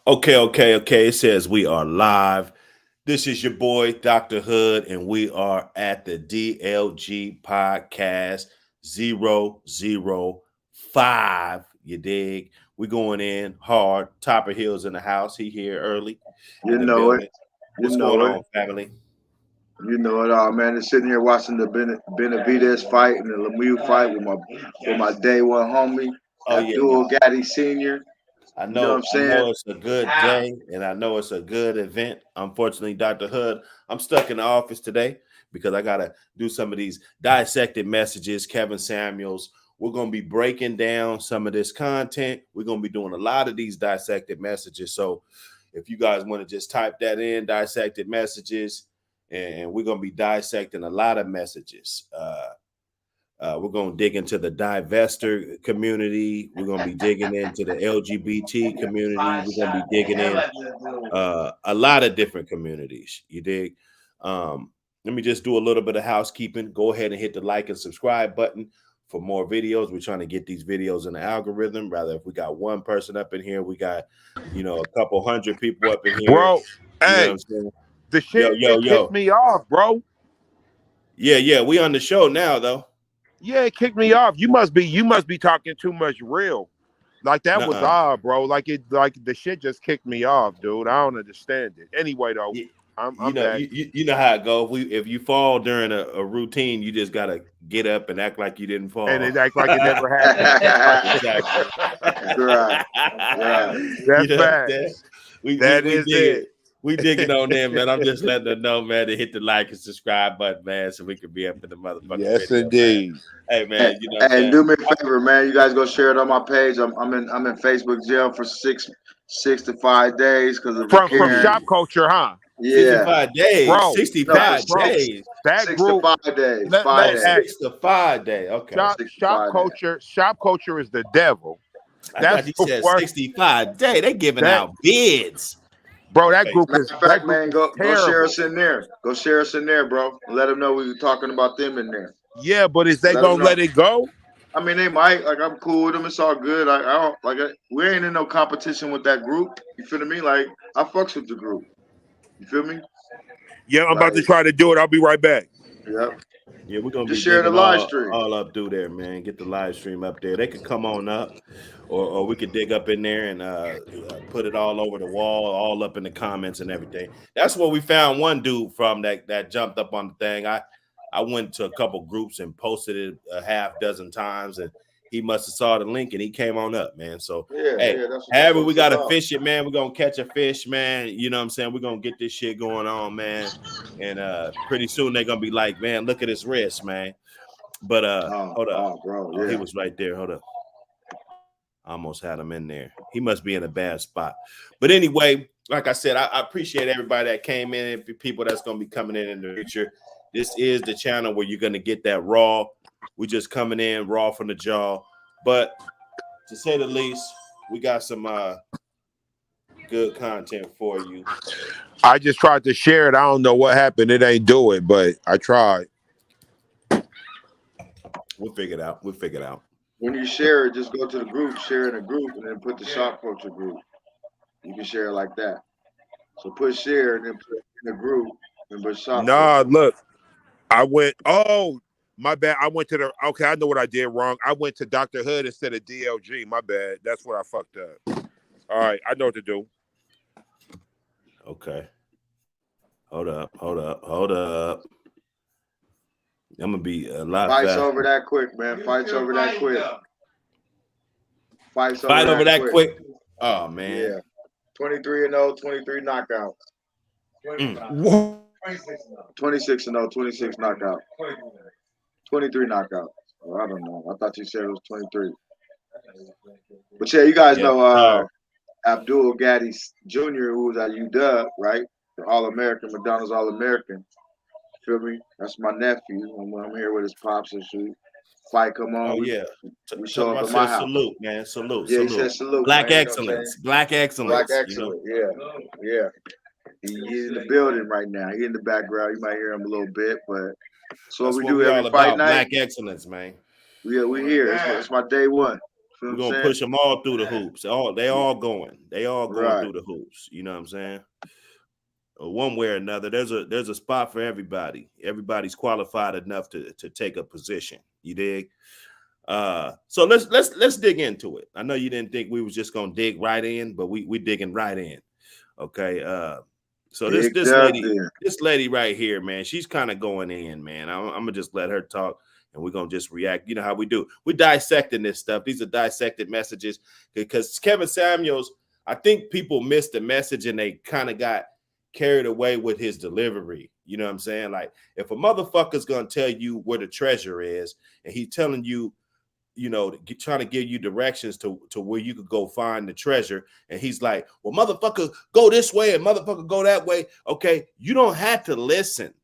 Okay. It says we are live. This is your boy, Dr. Hood, and we are at the DLG Podcast 005. You dig? We going in hard. Topper Hill's in the house. He here early You in the know it. building. You What's going know it. on, family? You know it all, man. Just sitting here watching the Benavidez fight and the Lemieux fight with my day one homie, Oh yeah, Abdul Gaddy Senior. I You know what know, I'm I saying? know it's a good day, and I know it's a good event. Unfortunately, Dr. Hood, I'm stuck in the office today because I gotta do some of these dissected messages. Kevin Samuels. We're gonna be breaking down some of this content. We're gonna be doing a lot of these dissected messages. So, if you guys want to just type that in, dissected messages, and we're gonna be dissecting a lot of messages. We're going to dig into the divester community. We're going to be digging into the LGBT community. We're going to be digging in a lot of different communities. You dig? Let me just do a little bit of housekeeping. Go ahead and hit the like and subscribe button for more videos. We're trying to get these videos in the algorithm. Rather, if we got one person up in here, we got, a couple hundred people up in here. Bro, You know what hey, I'm saying? the shit kicked me off, bro. Yeah. We on the show now, though. Yeah, it kicked me off. You must be talking too much real. Like that was Nuh-uh. odd, bro. Like the shit just kicked me off, dude. I don't understand it. Anyway, though, I'm back. You know how it goes. If you fall during a routine, you just gotta get up and act like you didn't fall. And it act like it never happened. Exactly. Right. That's facts. That is it. We digging on them, man. I'm just letting them know, man, to hit the like and subscribe button, man, so we can be up in the motherfucking Yes, video, indeed. Man. Hey, man, And do me a favor, man. You guys go share it on my page. I'm in Facebook jail for six to 5 days because of from Karen. shop culture, huh? Yeah, 65 days, bro. 65 days. That 6 group, to 5 days. let- 5 let- days. 6 to 5 day. Okay. Shop culture is the devil. I thought you said 65 day. They giving out bids. Bro, that group Matter is of fact, man, go terrible. share us in there. Go share us in there, bro. Let them know we were talking about them in there. Yeah, but is they gonna let it go? I mean, they might. Like, I'm cool with them. It's all good. I don't like. We ain't in no competition with that group. You feel me? Like, I fucks with the group. You feel me? Yeah, I'm about to try to do it. I'll be right back. Yep. Yeah, we're gonna just be share the live stream all up through there, man. Get the live stream up there. They could come on up, or we could dig up in there and put it all over the wall, all up in the comments and everything. That's where we found one dude from that jumped up on the thing. I went to a couple groups and posted it a half dozen times, and he must have saw the link and he came on up, man. So however we gotta fish it, man. We're gonna catch a fish, man. You know what I'm saying? We're gonna get this shit going on, man. And pretty soon they're gonna be like, man, look at his wrist, man. But hold up, bro. Oh, he was right there. Hold up. I almost had him in there. He must be in a bad spot. But anyway, like I said, I appreciate everybody that came in and people that's gonna be coming in the future. This is the channel where you're gonna get that raw. We just coming in raw from the jaw. But to say the least, we got some good content for you. I just tried to share it. I don't know what happened. It ain't do it, but I tried. We'll figure it out. When you share it, just go to the group, share in a group, and then put the shop culture group. You can share it like that. So put share and then put in the group and put shop. Look. I went, my bad. I went to I know what I did wrong. I went to Dr. Hood instead of DLG. My bad. That's what I fucked up. All right, I know what to do. Okay. Hold up. I'm gonna be a lot Fights faster. over that quick, man. Fight over that quick. Oh man. Yeah. 23-0, 23 knockouts. 26-0, 26 knockouts. 23 knockouts. Oh, I don't know. I thought you said it was 23. But yeah, you guys know Abdul Gaddy Jr., who was at UW, right? The All-American, McDonald's All-American. Feel me? That's my nephew. I'm here with his pops and shit. Fight come on. Oh yeah. We show up at my house. Salute, man. Salute. Yeah, he said salute. Black man, excellence. Black excellence. Yeah. He's in the building right now. He's in the background. You might hear him a little bit, but that's what we do every fight night. Black excellence, man. Yeah, we here. It's my day one. what We're I'm gonna saying? push them all through the hoops. They all going. They all going Right. through the hoops. You know what I'm saying? One way or another, there's a spot for everybody. Everybody's qualified enough to take a position. You dig? So let's dig into it. I know you didn't think we was just gonna dig right in, but we digging right in. Okay. So this Big this up lady, there. this lady right here, man, she's kind of going in, man. I'm gonna just let her talk and we're gonna just react. You know how we do. We're dissecting this stuff. These are dissected messages because Kevin Samuels, I think people missed the message and they kind of got carried away with his delivery. You know what I'm saying? Like if a motherfucker's gonna tell you where the treasure is and he's telling you, you know, trying to give you directions to where you could go find the treasure. And he's like, well, motherfucker, go this way and motherfucker, go that way. Okay, you don't have to listen.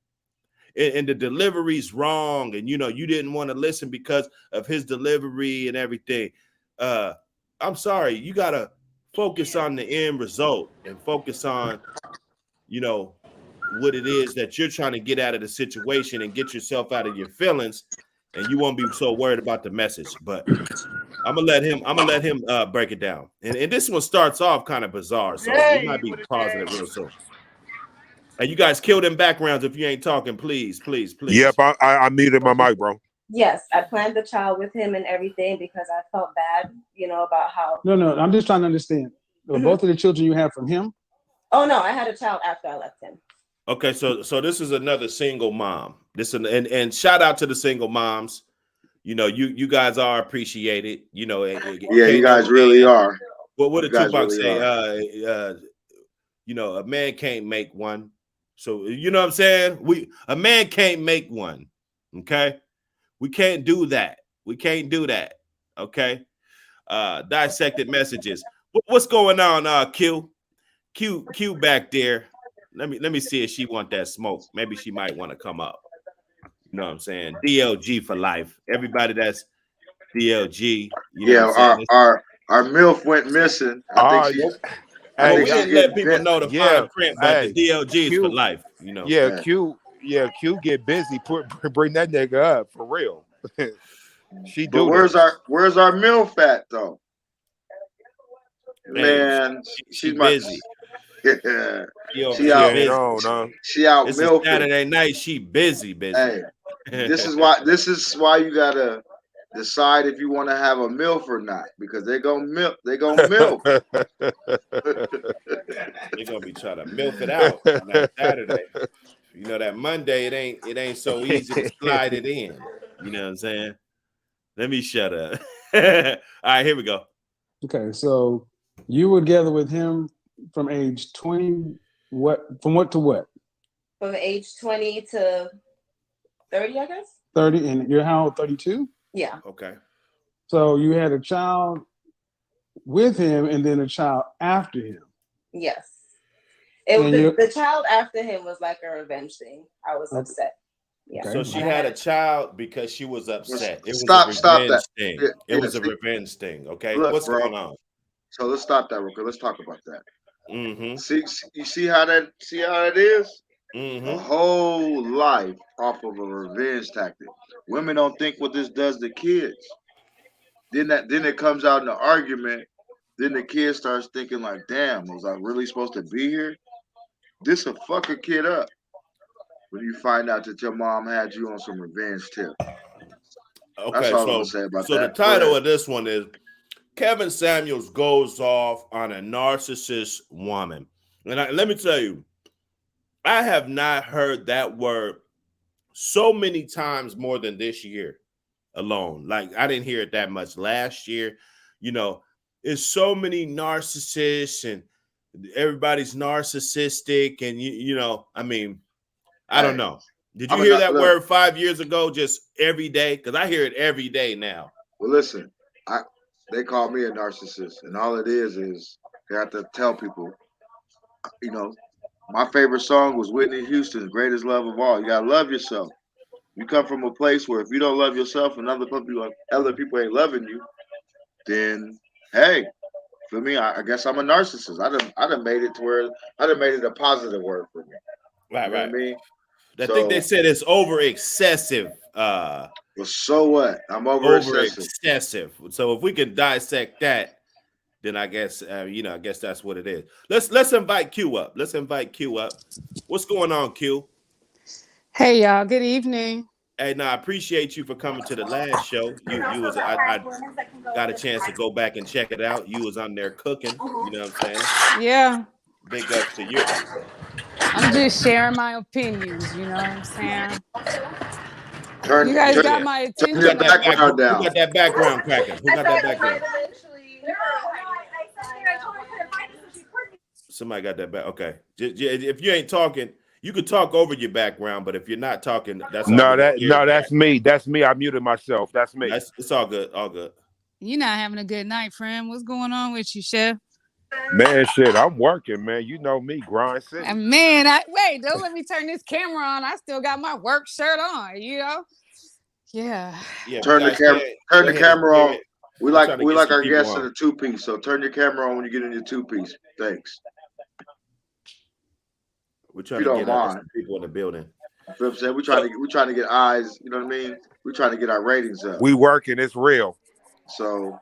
And the delivery's wrong. And, you know, you didn't want to listen because of his delivery and everything. I'm sorry. You got to focus on the end result and focus on, you know, what it is that you're trying to get out of the situation and get yourself out of your feelings. And you won't be so worried about the message. But I'm gonna let him break it down. And this one starts off kind of bizarre, so we might be pausing it real soon. And you guys kill them backgrounds if you ain't talking, please. Yep, I muted my mic, bro. Yes, I planned the child with him and everything because I felt bad, you know, about how. No, I'm just trying to understand. Both of the children you have from him? Oh no, I had a child after I left him. Okay, so this is another single mom. And shout out to the single moms. You know, you guys are appreciated. You know, Yeah, you guys really are. What did Tupac really say? You know, a man can't make one. So you know what I'm saying? A man can't make one. Okay, we can't do that. We can't do that. Okay. Dissected messages. What's going on? Q back there. Let me see if she want that smoke. Maybe she might want to come up. You know what I'm saying? DLG for life. Everybody that's DLG. You know what I'm saying? Our MILF went missing. I think she's we didn't let people bit. know the fine print, but the DLG is Q, for life. You know. Yeah, Q get busy. Bring that nigga up for real. She But do where's this. our MILF at though? Hey, Man, she busy. Yeah. She out ain't on, huh? She out It's milking. a Saturday night. She busy. Hey, this is why you gotta decide if you want to have a MILF or not, because they gonna milk. They're gonna be trying to milk it out on that Saturday. You know that Monday it ain't so easy to slide it in. You know what I'm saying? Let me shut up. All right, here we go. Okay, so you were together with him from age 20. From what to what? From age 20 to 30, I guess. 30, and you're how old? 32? Yeah. Okay. So you had a child with him and then a child after him. Yes. The child after him was like a revenge thing. I was upset. Yeah. Okay. So she had a child because she was upset. It was stop a revenge thing. It was a revenge thing. Okay. Look, what's going on? So let's stop that real quick. Let's talk about that. Mm-hmm. See how that is? Mm-hmm. A whole life off of a revenge tactic. Women don't think what this does to kids. Then it comes out in the argument. Then the kid starts thinking like, damn, was I really supposed to be here? This will fuck a kid up when you find out that your mom had you on some revenge tip. Okay, that's all I'm gonna say about that. So the title of this one is Kevin Samuels goes off on a narcissist woman. And let me tell you, I have not heard that word so many times more than this year alone. Like I didn't hear it that much last year. You know, it's so many narcissists and everybody's narcissistic. And, you know, I mean, I don't know. Did you hear that word 5 years ago just every day? Because I hear it every day now. Well, listen, they call me a narcissist. And all it is they have to tell people, you know, my favorite song was Whitney Houston's Greatest Love of All. You got to love yourself. You come from a place where if you don't love yourself and other people ain't loving you, then, hey, for me, I guess I'm a narcissist. I done made it to where I done made it a positive word for me. Right, you know right. What I mean? I think they said it's over excessive. Well, so what? I'm over excessive. So if we can dissect that, then I guess I guess that's what it is. Let's invite Q up. Let's invite Q up. What's going on, Q? Hey y'all, good evening. Hey, I appreciate you for coming to the last show. You was I got a chance to go back and check it out. You was on there cooking. You know what I'm saying? Yeah. Big ups to you. I'm just sharing my opinions. You know what I'm saying? You guys got my attention. Who got that background cracking? Who got that background? Somebody got that back. Okay. If you ain't talking, you could talk over your background, but if you're not talking, that's that's me. That's me. I muted myself. That's me. It's all good. All good. You're not having a good night, friend. What's going on with you, Chef? Man, shit, I'm working, man. You know me, grind city. Man, wait, don't let me turn this camera on. I still got my work shirt on, you know? Yeah. Turn the camera on. We like our guests in a two-piece, so turn your camera on when you get in your two-piece. Thanks. We're trying to get people in the building. You know what I'm saying? We're trying to get eyes, you know what I mean? We're trying to get our ratings up. We working, it's real. So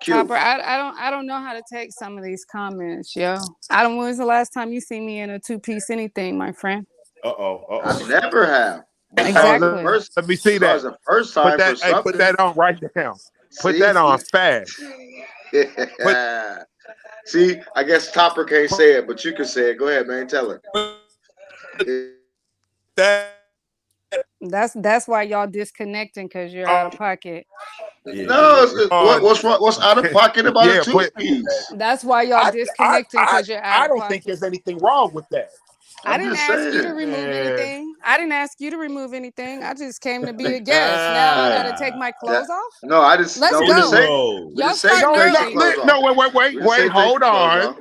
Copper, I don't know how to take some of these comments, yo. When was the last time you see me in a two-piece anything, my friend? I never have. Exactly. Let me see that. The first time put that on right now. Put that on fast. See, I guess Topper can't say it, but you can say it. Go ahead, man. Tell her. That's why y'all disconnecting, because you're out of pocket. Yeah. No, what's wrong? What's out of pocket about a two-piece? That's why y'all disconnecting, because you're out of pocket. I don't think there's anything wrong with that. I didn't ask you to remove anything. I didn't ask you to remove anything. I just came to be a guest. Now I gotta take my clothes off. No, I just let's go. Y'all start wait. Hold on.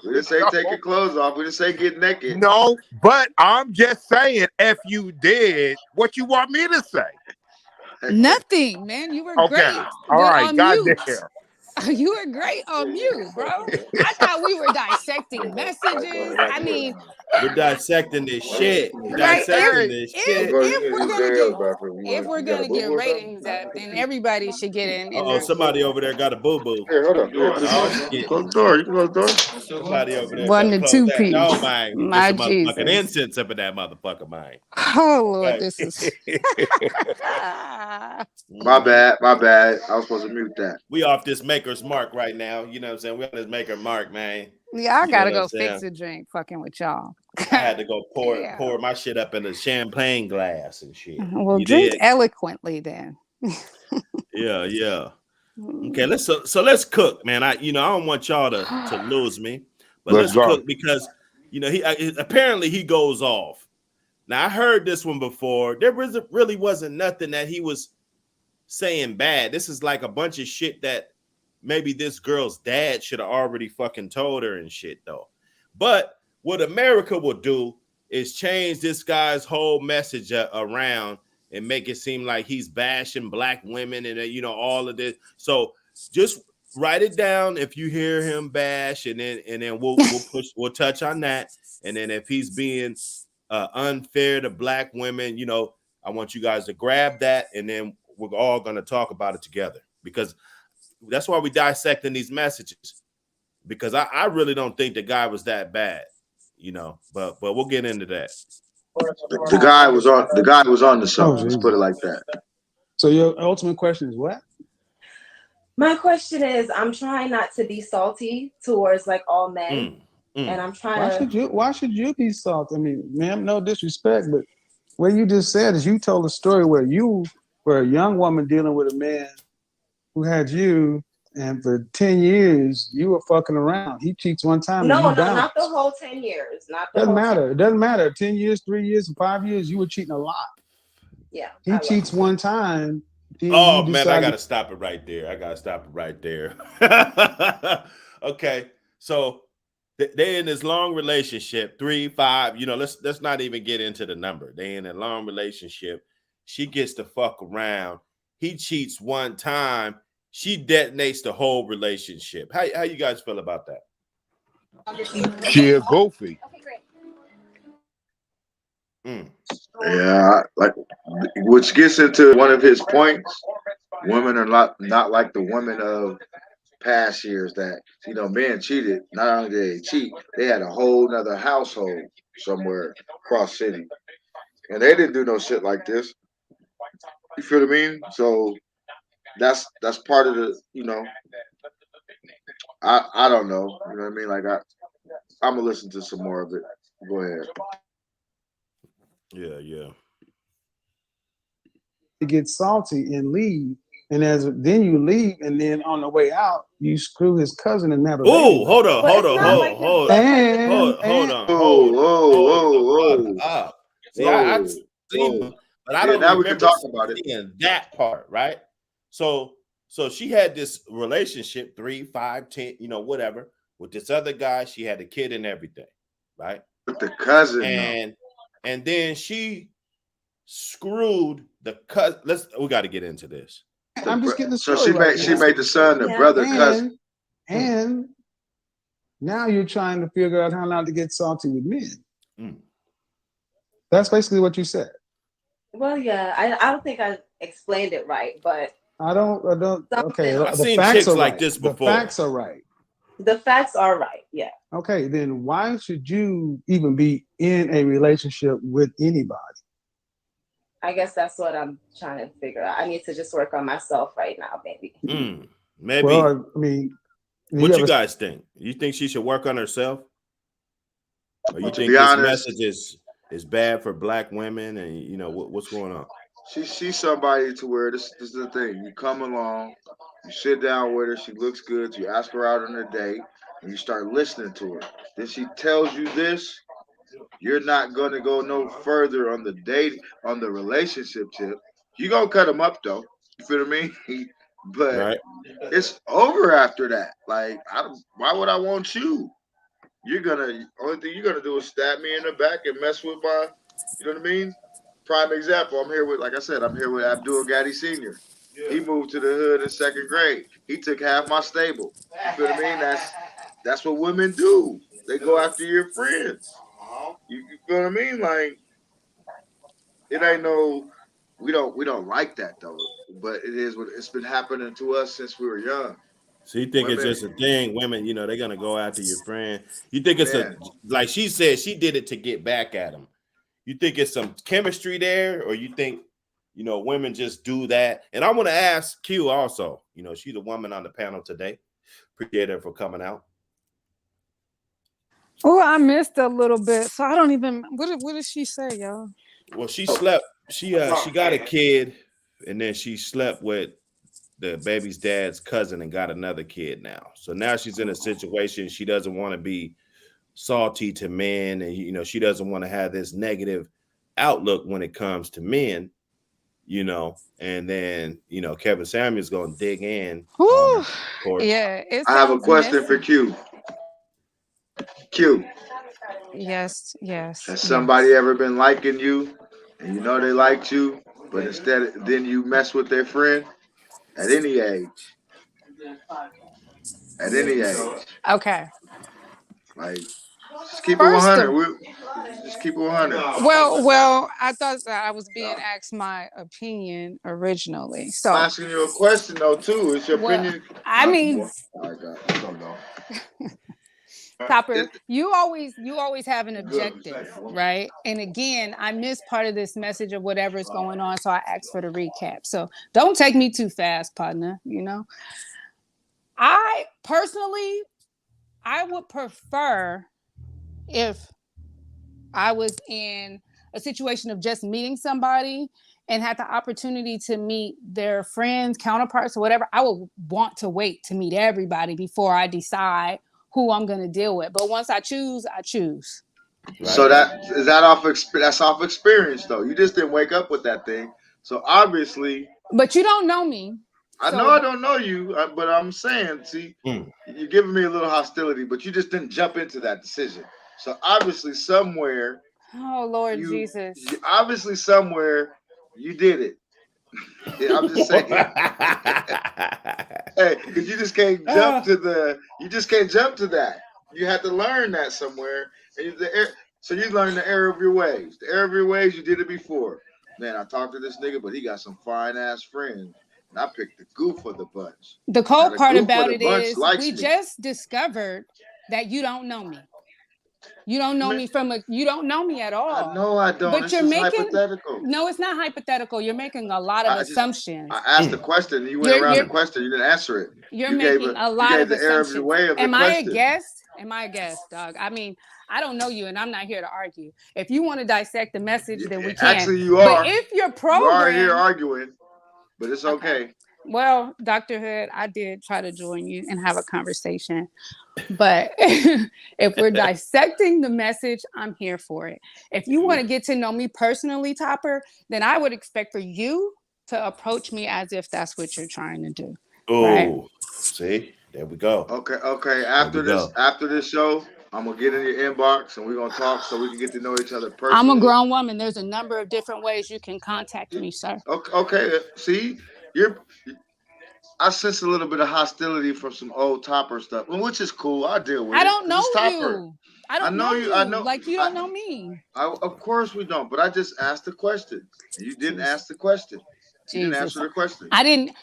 We didn't say take your clothes off. We didn't say get naked. No, but I'm just saying, if you did, what you want me to say? Nothing, man. You were great. All right, goddamn. You were great on mute, bro. I thought we were dissecting messages. I mean, we're dissecting this shit. If we're gonna get ratings up, then everybody should get in. Somebody over there got a boo boo. Here, hold up. Close the door. You can close the door. Somebody over there. One to two piece. No, man. My Jesus. Fucking incense up in that motherfucker, man. Oh Lord, this is. My bad. I was supposed to mute that. We off this maker's mark right now. You know what I'm saying? We on this maker mark, man. Yeah, I gotta go fix a drink fucking with y'all. I had to go pour my shit up in a champagne glass and shit. Well, drink eloquently then. Yeah. Okay, let's cook, man. I don't want y'all to lose me, but let's cook, because he apparently he goes off. Now I heard this one before. There really wasn't nothing that he was saying bad. This is like a bunch of shit that maybe this girl's dad should have already fucking told her and shit, though. But what America will do is change this guy's whole message around and make it seem like he's bashing black women and all of this. So just write it down if you hear him bash, and then we'll touch on that. And then if he's being unfair to black women, I want you guys to grab that, and then we're all going to talk about it together, because that's why we dissecting these messages, because I really don't think the guy was that bad, but we'll get into that. The guy was on the song. Let's put it like that. So your ultimate question is what? My question is, I'm trying not to be salty towards like all men. And I'm trying why should you be salty? I mean, ma'am, no disrespect, but what you just said is you told a story where you were a young woman dealing with a man who had you, and for 10 years you were fucking around. He cheats one time. No, not the whole 10 years. Doesn't matter. It doesn't matter. 10 years, 3 years, 5 years, you were cheating a lot. Yeah. He cheats one time. Oh man, I gotta stop it right there. Okay, so they're in this long relationship, 3, 5. Let's not even get into the number. They in a long relationship. She gets to fuck around. He cheats one time. She detonates the whole relationship. How you guys feel about that? She a goofy. Okay, great. Yeah, like which gets into one of his points. Women are not like the women of past years that men cheated. Not only did they cheat, they had a whole nother household somewhere across city, and they didn't do no shit like this. You feel what I mean? So that's part of the I don't know. You know what I mean? Like I'm gonna listen to some more of it. Go ahead. Yeah. You get salty and leave, and then you leave, and then on the way out, you screw his cousin and never. Oh, hold on. Whoa, whoa, Up. See, I whoa, seen whoa. them, but I Yeah, don't now we can remember talk about it. seeing that part, right? So she had this relationship, 3, 5, 10, whatever, with this other guy. She had a kid and everything, right? With the cousin, and then she screwed the cousin. We got to get into this. I'm just getting the so story. she made the son the brother cousin. And now you're trying to figure out how not to get salty with men. That's basically what you said. Well, yeah, I don't think I explained it right, but I don't. Okay, I've seen chicks like this before. The facts are right. The facts are right. Yeah. Okay, then why should you even be in a relationship with anybody? I guess that's what I'm trying to figure out. I need to just work on myself right now, maybe. Maybe. Well, I mean, what you guys think? You think she should work on herself, or you think this message is bad for Black women? And what's going on? She's somebody to where this is the thing. You come along, you sit down with her, she looks good, you ask her out on a date, and you start listening to her. Then she tells you this, you're not gonna go no further on the date, on the relationship tip. You gonna cut them up though. You feel what I mean? But it's over after that. Like, why would I want you? Only thing you're gonna do is stab me in the back and mess with my, you know what I mean? Prime example. I'm here with Abdul Gaddy Sr. He moved to the hood in 2nd grade. He took half my stable. You feel what I mean? That's what women do. They go after your friends. You feel what I mean? Like, it ain't no. We don't like that though. But it is what it's been happening to us since we were young. So you think it's just a thing? Women, they're gonna go after your friend. You think it's like she said she did it to get back at him. You think it's some chemistry there, or you think women just do that? And I want to ask Q also. She's a woman on the panel today. Appreciate her for coming out. Oh, I missed a little bit, so I don't even. What did she say, y'all? Well, she slept. She got a kid, and then she slept with the baby's dad's cousin and got another kid now. So now she's in a situation she doesn't want to be salty to men, and she doesn't want to have this negative outlook when it comes to men. And then Kevin Samuel's going to dig in. Yeah, I have a question for Q. Q. Yes. Has somebody ever been liking you, and they liked you, but then you mess with their friend at any age? At any age. Okay. Like, just keep it 100. Just keep it 100. Well, I thought that I was being asked my opinion originally. So I'm asking you a question though too. It's your opinion. I mean, I don't know. Topper, you always have an objective, right? And again, I missed part of this message of whatever is going on, so I asked for the recap. So don't take me too fast, partner. I personally, I would prefer if I was in a situation of just meeting somebody and had the opportunity to meet their friends, counterparts, or whatever. I would want to wait to meet everybody before I decide who I'm going to deal with. But once I choose, I choose. Right? So that's off experience though. You just didn't wake up with that thing. So obviously. But you don't know me. I know I don't know you, but I'm saying, see, you're giving me a little hostility, but you just didn't jump into that decision. So obviously somewhere. Oh Lord Jesus! Obviously somewhere you did it. I'm just saying. Hey, because you just can't jump to that. You had to learn that somewhere. And So you learn the error of your ways. The error of your ways, you did it before. Man, I talked to this nigga, but he got some fine ass friends. And I picked the goof of the bunch. The Now cold the part goof of about the it bunch is likes we me. just discovered that you don't know me. You don't know me you don't know me at all. I know I don't. But It's you're just making hypothetical. no, it's not hypothetical. You're making a lot of assumptions. I asked the question, and you went around the question. You didn't answer it. You're making a lot of the error of assumptions. your way of the Am question. I a guest? Am I a guest, dog? I mean, I don't know you, and I'm not here to argue. If you want to dissect the message, then we can. Actually, you are. But if you're You programmed, are here arguing, but it's okay. Well, Dr. Hood, I did try to join you and have a conversation. But if we're dissecting the message, I'm here for it. If you want to get to know me personally, Topper, then I would expect for you to approach me as if that's what you're trying to do. Oh, right? See, there we go. Okay. After this show, I'm gonna get in your inbox and we're gonna talk so we can get to know each other personally. I'm a grown woman. There's a number of different ways you can contact me, sir. Okay. See, I sense a little bit of hostility from some old Topper stuff, which is cool. I deal with it. I don't know Topper. you. I don't know you. I know, like you don't know me. Of course we don't. But I just asked the question, and you didn't ask the question. You didn't answer the question. I didn't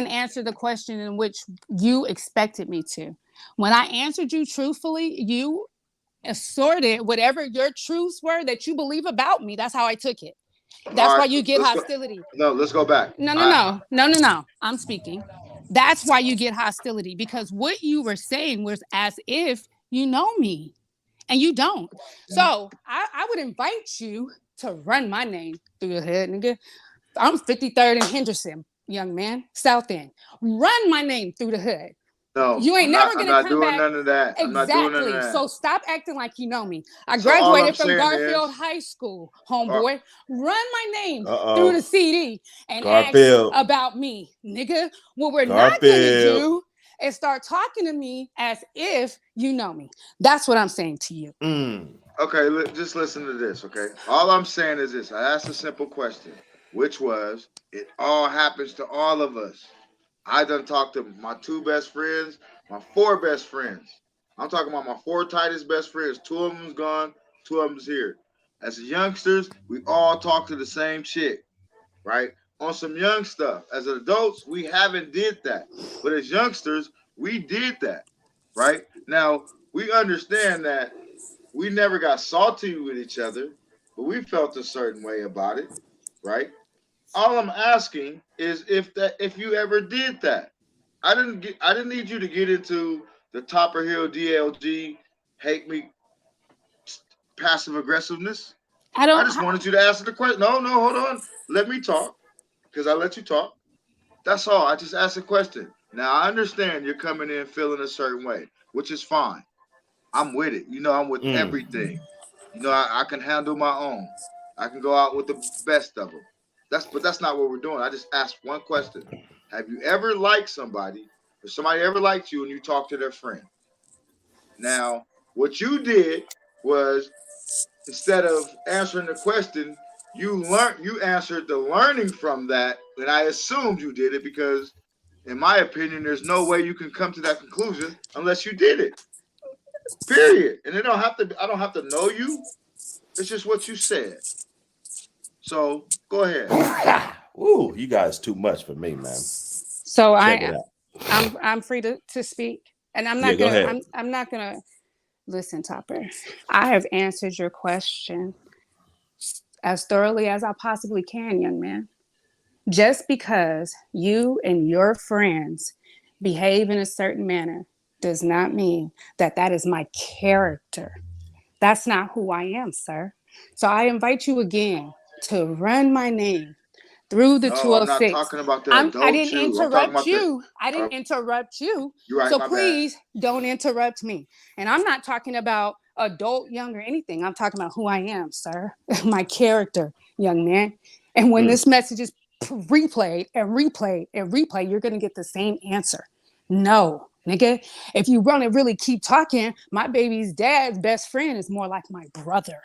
answer the question in which you expected me to. When I answered you truthfully, you assorted whatever your truths were that you believe about me. That's how I took it. That's why you get hostility. Let's go back. No. I'm speaking. That's why you get hostility, because what you were saying was as if you know me and you don't. So I would invite you to run my name through your head, nigga. I'm 53rd and Henderson, young man, South End. Run my name through the hood. No, you ain't never gonna come back. I'm not doing none of that. Exactly. So stop acting like you know me. I graduated from Garfield High School, homeboy. Run my name through the CD and ask about me, nigga. What we're not gonna do is start talking to me as if you know me. That's what I'm saying to you. Okay, just listen to this, okay? All I'm saying is this. I asked a simple question, which was, it all happens to all of us. I done talked to my 2 best friends, my 4 best friends. I'm talking about my 4 tightest best friends. 2 of them's gone, 2 of them's here. As youngsters, we all talk to the same chick, right? On some young stuff. As adults, we haven't did that. But as youngsters, we did that, right? Now, we understand that we never got salty with each other, but we felt a certain way about it, right? All I'm asking is if you ever did that. I didn't need you to get into the Topper Hill DLG hate me passive aggressiveness. I just wanted you to answer the question. No, hold on. Let me talk, because I let you talk. That's all. I just asked a question. Now I understand you're coming in feeling a certain way, which is fine. I'm with it. I'm with everything. I can handle my own. I can go out with the best of them. But that's not what we're doing. I just asked one question. Have you ever liked somebody, or somebody ever liked you and you talked to their friend? Now, what you did was, instead of answering the question, you answered the learning from that, and I assumed you did it because, in my opinion, there's no way you can come to that conclusion unless you did it. Period. And I don't have to know you. It's just what you said. So go ahead. Ooh, you guys too much for me, man. So I'm free to speak, and I'm not gonna. Go I'm not gonna listen, Topper. I have answered your question as thoroughly as I possibly can, young man. Just because you and your friends behave in a certain manner does not mean that is my character. That's not who I am, sir. So I invite you again to run my name through the 206. I'm not talking about the adult. I didn't interrupt you. I didn't interrupt you. You're right, so please don't interrupt me. And I'm not talking about adult, young, or anything. I'm talking about who I am, sir. My character, young man. And when this message is replayed and replayed and replayed, you're going to get the same answer. No, Nigga, if you want to really keep talking, my baby's dad's best friend is more like my brother.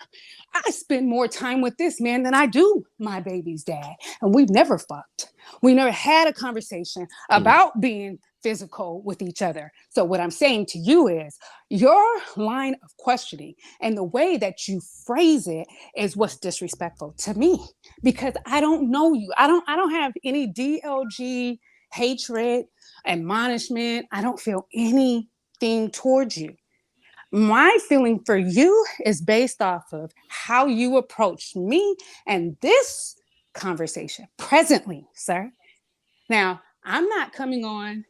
I spend more time with this man than I do my baby's dad. And we've never fucked. We never had a conversation about being physical with each other. So what I'm saying to you is your line of questioning and the way that you phrase it is what's disrespectful to me, because I don't know you. I don't have any DLG hatred, admonishment. I don't feel anything towards you. My feeling for you is based off of how you approach me and this conversation presently, sir. Now, I'm not coming on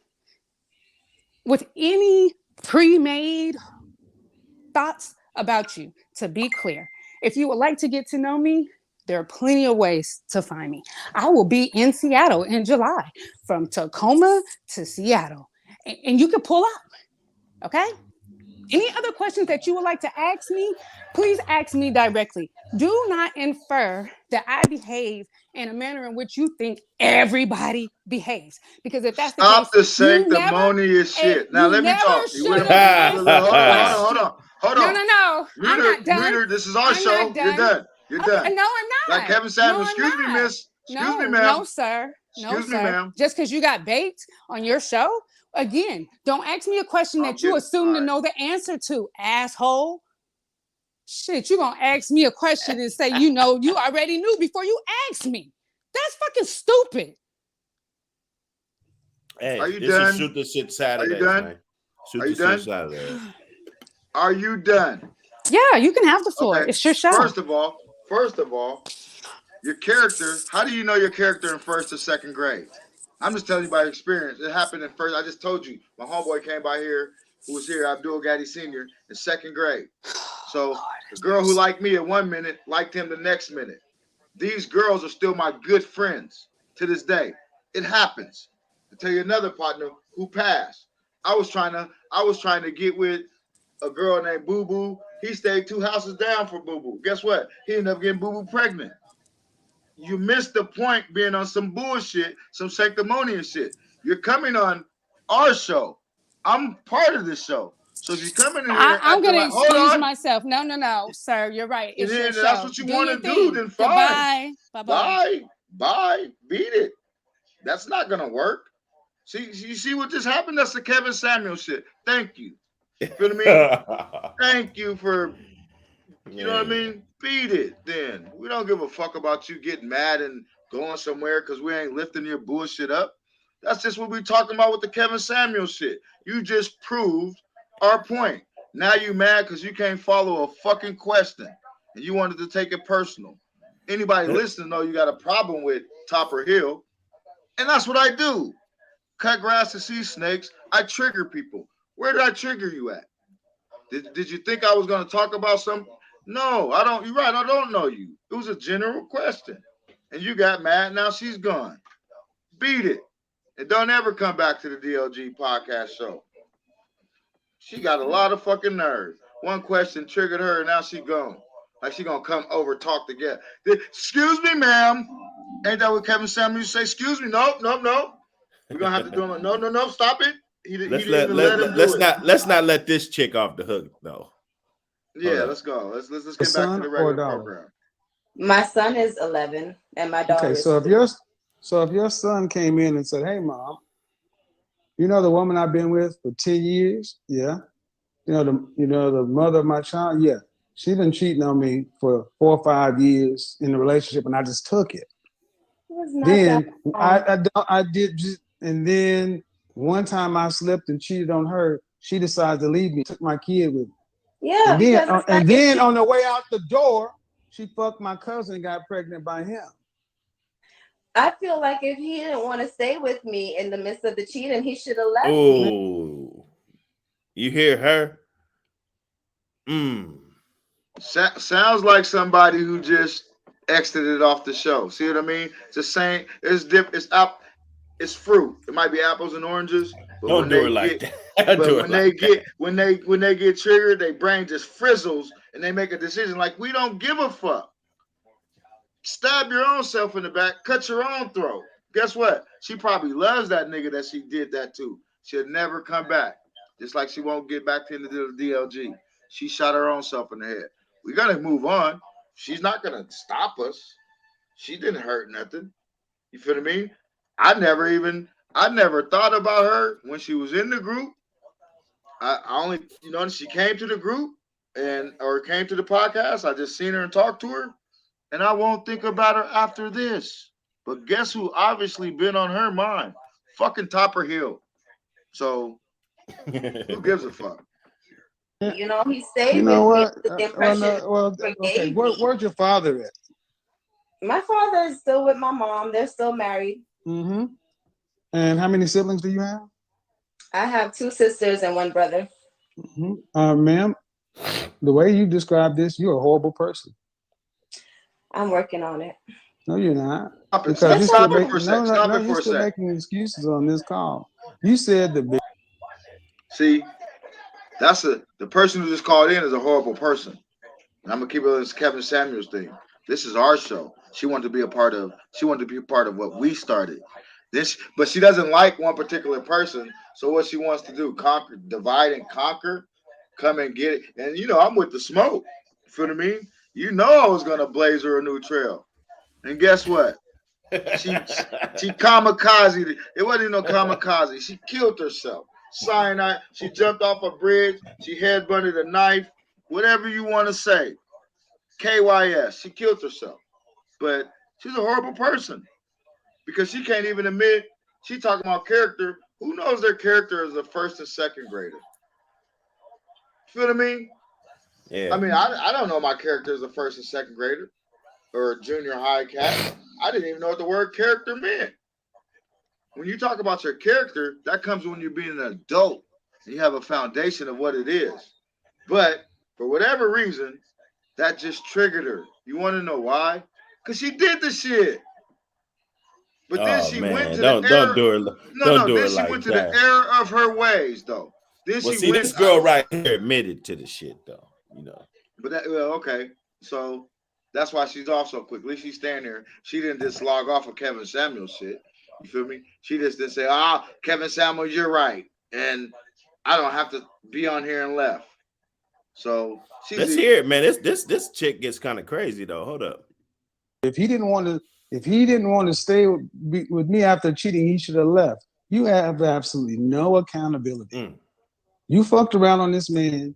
with any pre-made thoughts about you. To be clear, if you would like to get to know me, there are plenty of ways to find me. I will be in Seattle in July, from Tacoma to Seattle, and you can pull up, okay? Any other questions that you would like to ask me, please ask me directly. Do not infer that I behave in a manner in which you think everybody behaves. Because if that's Stop the case, the sanctimonious shit. Now let me talk. Hold on. Hold on. No. I'm not done. Reader, this is our show. You're done. You're done. No, I'm not. Like Kevin Samuels. No, Excuse me, miss. Excuse me, ma'am. No, sir. Excuse me, ma'am. Just because you got baked on your show, again, don't ask me a question that you assume to know the answer to, asshole. Shit, you gonna ask me a question and say, you already knew before you asked me. That's fucking stupid. Hey, are you this done? Is Shoot the Shit Saturday. Are you done? Man. Shoot Are you the done? Shit Saturday. Are you done? Yeah, you can have the floor. Okay. It's your show. First of all, your character. How do you know your character in first or second grade? I'm just telling you by experience. It happened in first. I just told you. My homeboy came by here, who was here, Abdul Gaddy Sr., in second grade. So the girl who liked me at 1 minute liked him the next minute. These girls are still my good friends to this day. It happens. I'll tell you another partner who passed. I was trying to get with a girl named Boo Boo. He stayed 2 houses down for Boo Boo. Guess what? He ended up getting Boo Boo pregnant. You missed the point being on some bullshit, some sanctimonious shit. You're coming on our show. I'm part of this show. So if you come in here, I'm going to excuse myself. No, sir. You're right. It's your show. That's what you want to do, then fine. Bye. Bye. Beat it. That's not going to work. See, you see what just happened? That's the Kevin Samuels shit. Thank you. You feel me? Thank you for, you know what I mean? Beat it then. We don't give a fuck about you getting mad and going somewhere because we ain't lifting your bullshit up. That's just what we talking about with the Kevin Samuels shit. You just proved our point. Now you mad because you can't follow a fucking question and you wanted to take it personal. Anybody listening know you got a problem with Topper Hill. And that's what I do. Cut grass to see snakes. I trigger people. Where did I trigger you at? Did you think I was going to talk about something? No, I don't. You're right. I don't know you. It was a general question. And you got mad. Now she's gone. Beat it. And don't ever come back to the DLG podcast show. She got a lot of fucking nerve. One question triggered her, and now she gone. Like she gonna come over, talk together. Excuse me, ma'am. Ain't that what Kevin Samuels say? Excuse me. No. We're gonna have to do it. No. Stop it. Let's not let this chick off the hook, though. Yeah, let's go. Let's get back to the regular program. My son is 11, and my daughter. Okay, so if your son came in and said, "Hey, mom, you know the woman I've been with for 10 years? Yeah. You know the mother of my child? Yeah. She been cheating on me for 4 or 5 years in the relationship, and I just took it. Then I did just, and then one time I slipped and cheated on her. She decided to leave me, took my kid with me. Yeah. And then on the way out the door, she fucked my cousin and got pregnant by him. I feel like if he didn't want to stay with me in the midst of the cheating, he should have left me. You hear her? Sounds like somebody who just exited off the show. See what I mean? Just saying, it's fruit. It might be apples and oranges. But Don't do it like that. When they get triggered, their brain just frizzles and they make a decision like, we don't give a fuck. Stab your own self in the back, cut your own throat. Guess what? She probably loves that nigga that she did that to. She'll never come back. Just like she won't get back into the DLG. She shot her own self in the head. We gotta move on. She's not gonna stop us. She didn't hurt nothing. You feel me? I never thought about her when she was in the group. I only, she came to the group and or came to the podcast. I just seen her and talked to her, and I won't think about her after this. But guess who obviously been on her mind? Fucking Topper Hill. So who gives a fuck? He stayed You know with me what? with the impression Okay. Where's your father at? My father is still with my mom. They're still married. Mm-hmm. And how many siblings do you have? I have 2 sisters and 1 brother. Mm-hmm. Ma'am, the way you describe this, you're a horrible person. I'm working on it. No, you're not. Stop it. Because Stop it for a sec. Stop it you're for a still sec. making excuses on this call. You said the See, the person who just called in is a horrible person. And I'm gonna keep it on this Kevin Samuels thing. This is our show. She wanted to be a part of what we started. But she doesn't like one particular person. So what she wants to do, divide and conquer, come and get it. And I'm with the smoke. You feel what I mean? I was gonna blaze her a new trail. And guess what? She kamikaze. It wasn't even no kamikaze. She killed herself. Cyanide. She jumped off a bridge. She headbutted a knife. Whatever you want to say. KYS. She killed herself. But she's a horrible person because she can't even admit she talking about character. Who knows their character is a first and second grader? Feel what I mean? Yeah. I mean, I don't know my character is a first and second grader or a junior high cat. I didn't even know what the word character meant. When you talk about your character, that comes when you're being an adult and you have a foundation of what it is. But for whatever reason, that just triggered her. You want to know why? Because she did the shit. But then she went to the error. Then she went to the error of her ways, though. Then she went. This girl right here admitted to the shit, though. But okay. So that's why she's off so quickly. She's standing there. She didn't just log off of Kevin Samuels shit. You feel me? She just didn't say, Kevin Samuels, you're right. And I don't have to be on here and left. So let's hear it, man. This chick gets kind of crazy though. Hold up. If he didn't want to stay with me after cheating, he should have left. You have absolutely no accountability. You fucked around on this man,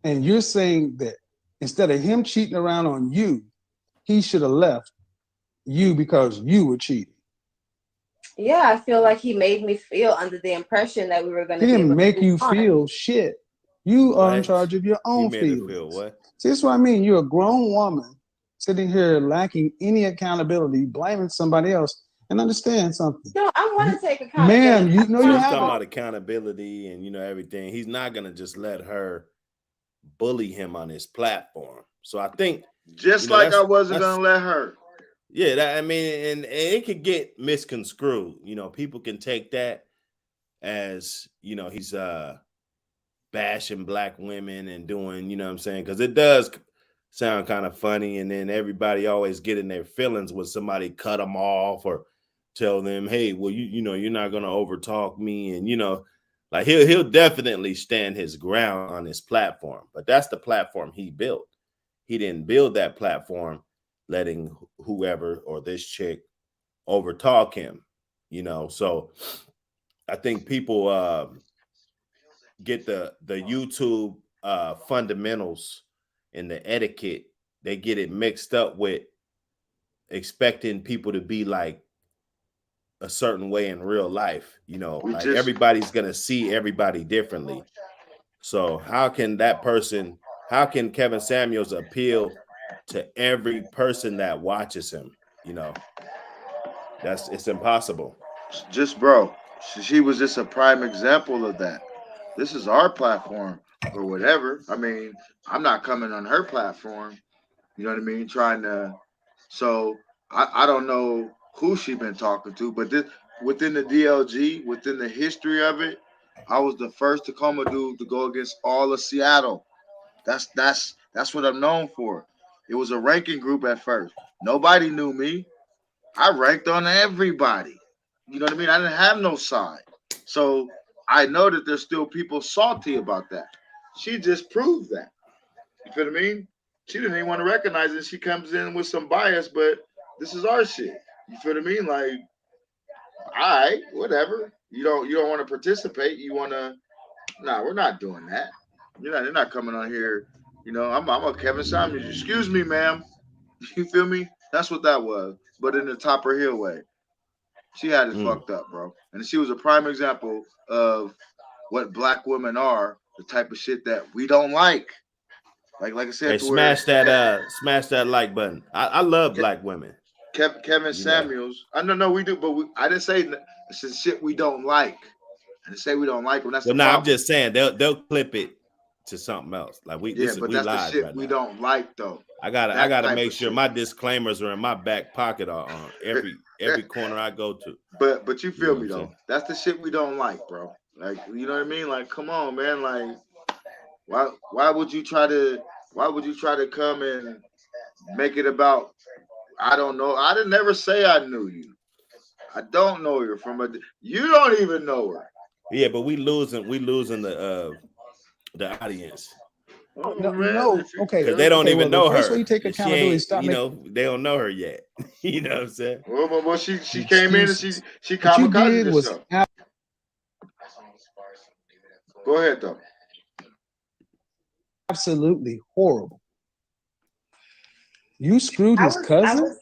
and you're saying that instead of him cheating around on you, he should have left you because you were cheating. Yeah, I feel like he made me feel under the impression that we were going to. He didn't make you feel shit. You are in charge of your own feelings. Feel what? See, that's what I mean. You're a grown woman sitting here lacking any accountability, blaming somebody else. And understand something. No, I want to take accountability. Man, you have talking about accountability and everything. He's not gonna just let her bully him on his platform. So I think just like I wasn't gonna let her. Yeah, and it could get misconstrued. People can take that as he's bashing black women and doing, what I'm saying, because it does sound kind of funny, and then everybody always get in their feelings when somebody cut them off or tell them, hey, well, you're not gonna overtalk me, and like he'll definitely stand his ground on his platform, but that's the platform he built. He didn't build that platform letting whoever or this chick overtalk him, so I think people get the YouTube fundamentals and the etiquette, they get it mixed up with expecting people to be like a certain way in real life. Everybody's gonna see everybody differently. So how can Kevin Samuels appeal to every person that watches him? It's impossible. Just bro, she was just a prime example of that. This is our platform or whatever. I mean, I'm not coming on her platform. You know what I mean? So I don't know who she been talking to, but within the DLG, within the history of it, I was the first Tacoma dude to go against all of Seattle. That's what I'm known for. It was a ranking group at first. Nobody knew me. I ranked on everybody. You know what I mean? I didn't have no side. So I know that there's still people salty about that. She just proved that. You feel what I mean? She didn't even want to recognize it. She comes in with some bias, but this is our shit. You feel what I mean? Like, all right, whatever. You don't want to participate. You want to? Nah, we're not doing that. They're not coming on here. I'm a Kevin Samuels. Excuse me, ma'am. You feel me? That's what that was. But in the Topper Hill way. She had it fucked up, bro. And she was a prime example of what black women are, the type of shit that we don't like. Like I said, Hey, to where smash that like button. I love black women. Kevin You know. Samuels. I know we do, but I didn't say it's the shit we don't like. I didn't say we don't like them. That's Well, the no, I'm problem. just saying they'll clip it to something else. Like we That's the live shit right we now. don't like though. I That gotta type make of sure shit. my disclaimers are in my back pocket on every corner I go to. But you You feel know what me I'm though? saying? That's the shit we don't like, bro. Like, you know what I mean? Like, come on, man. Like, why would you try to come and make it about? I don't know. I didn't never say I knew you. I don't know her from a. You don't even know her. Yeah, but we losing the audience Oh No, man, no, okay, because they don't okay. even Well, the know first way her. you take She accountability is ain't, stop making they don't know her yet. You know what I'm saying? well, she came in and excuses. she What you kamikazed did was herself. Go ahead though. absolutely horrible. You screwed his cousin.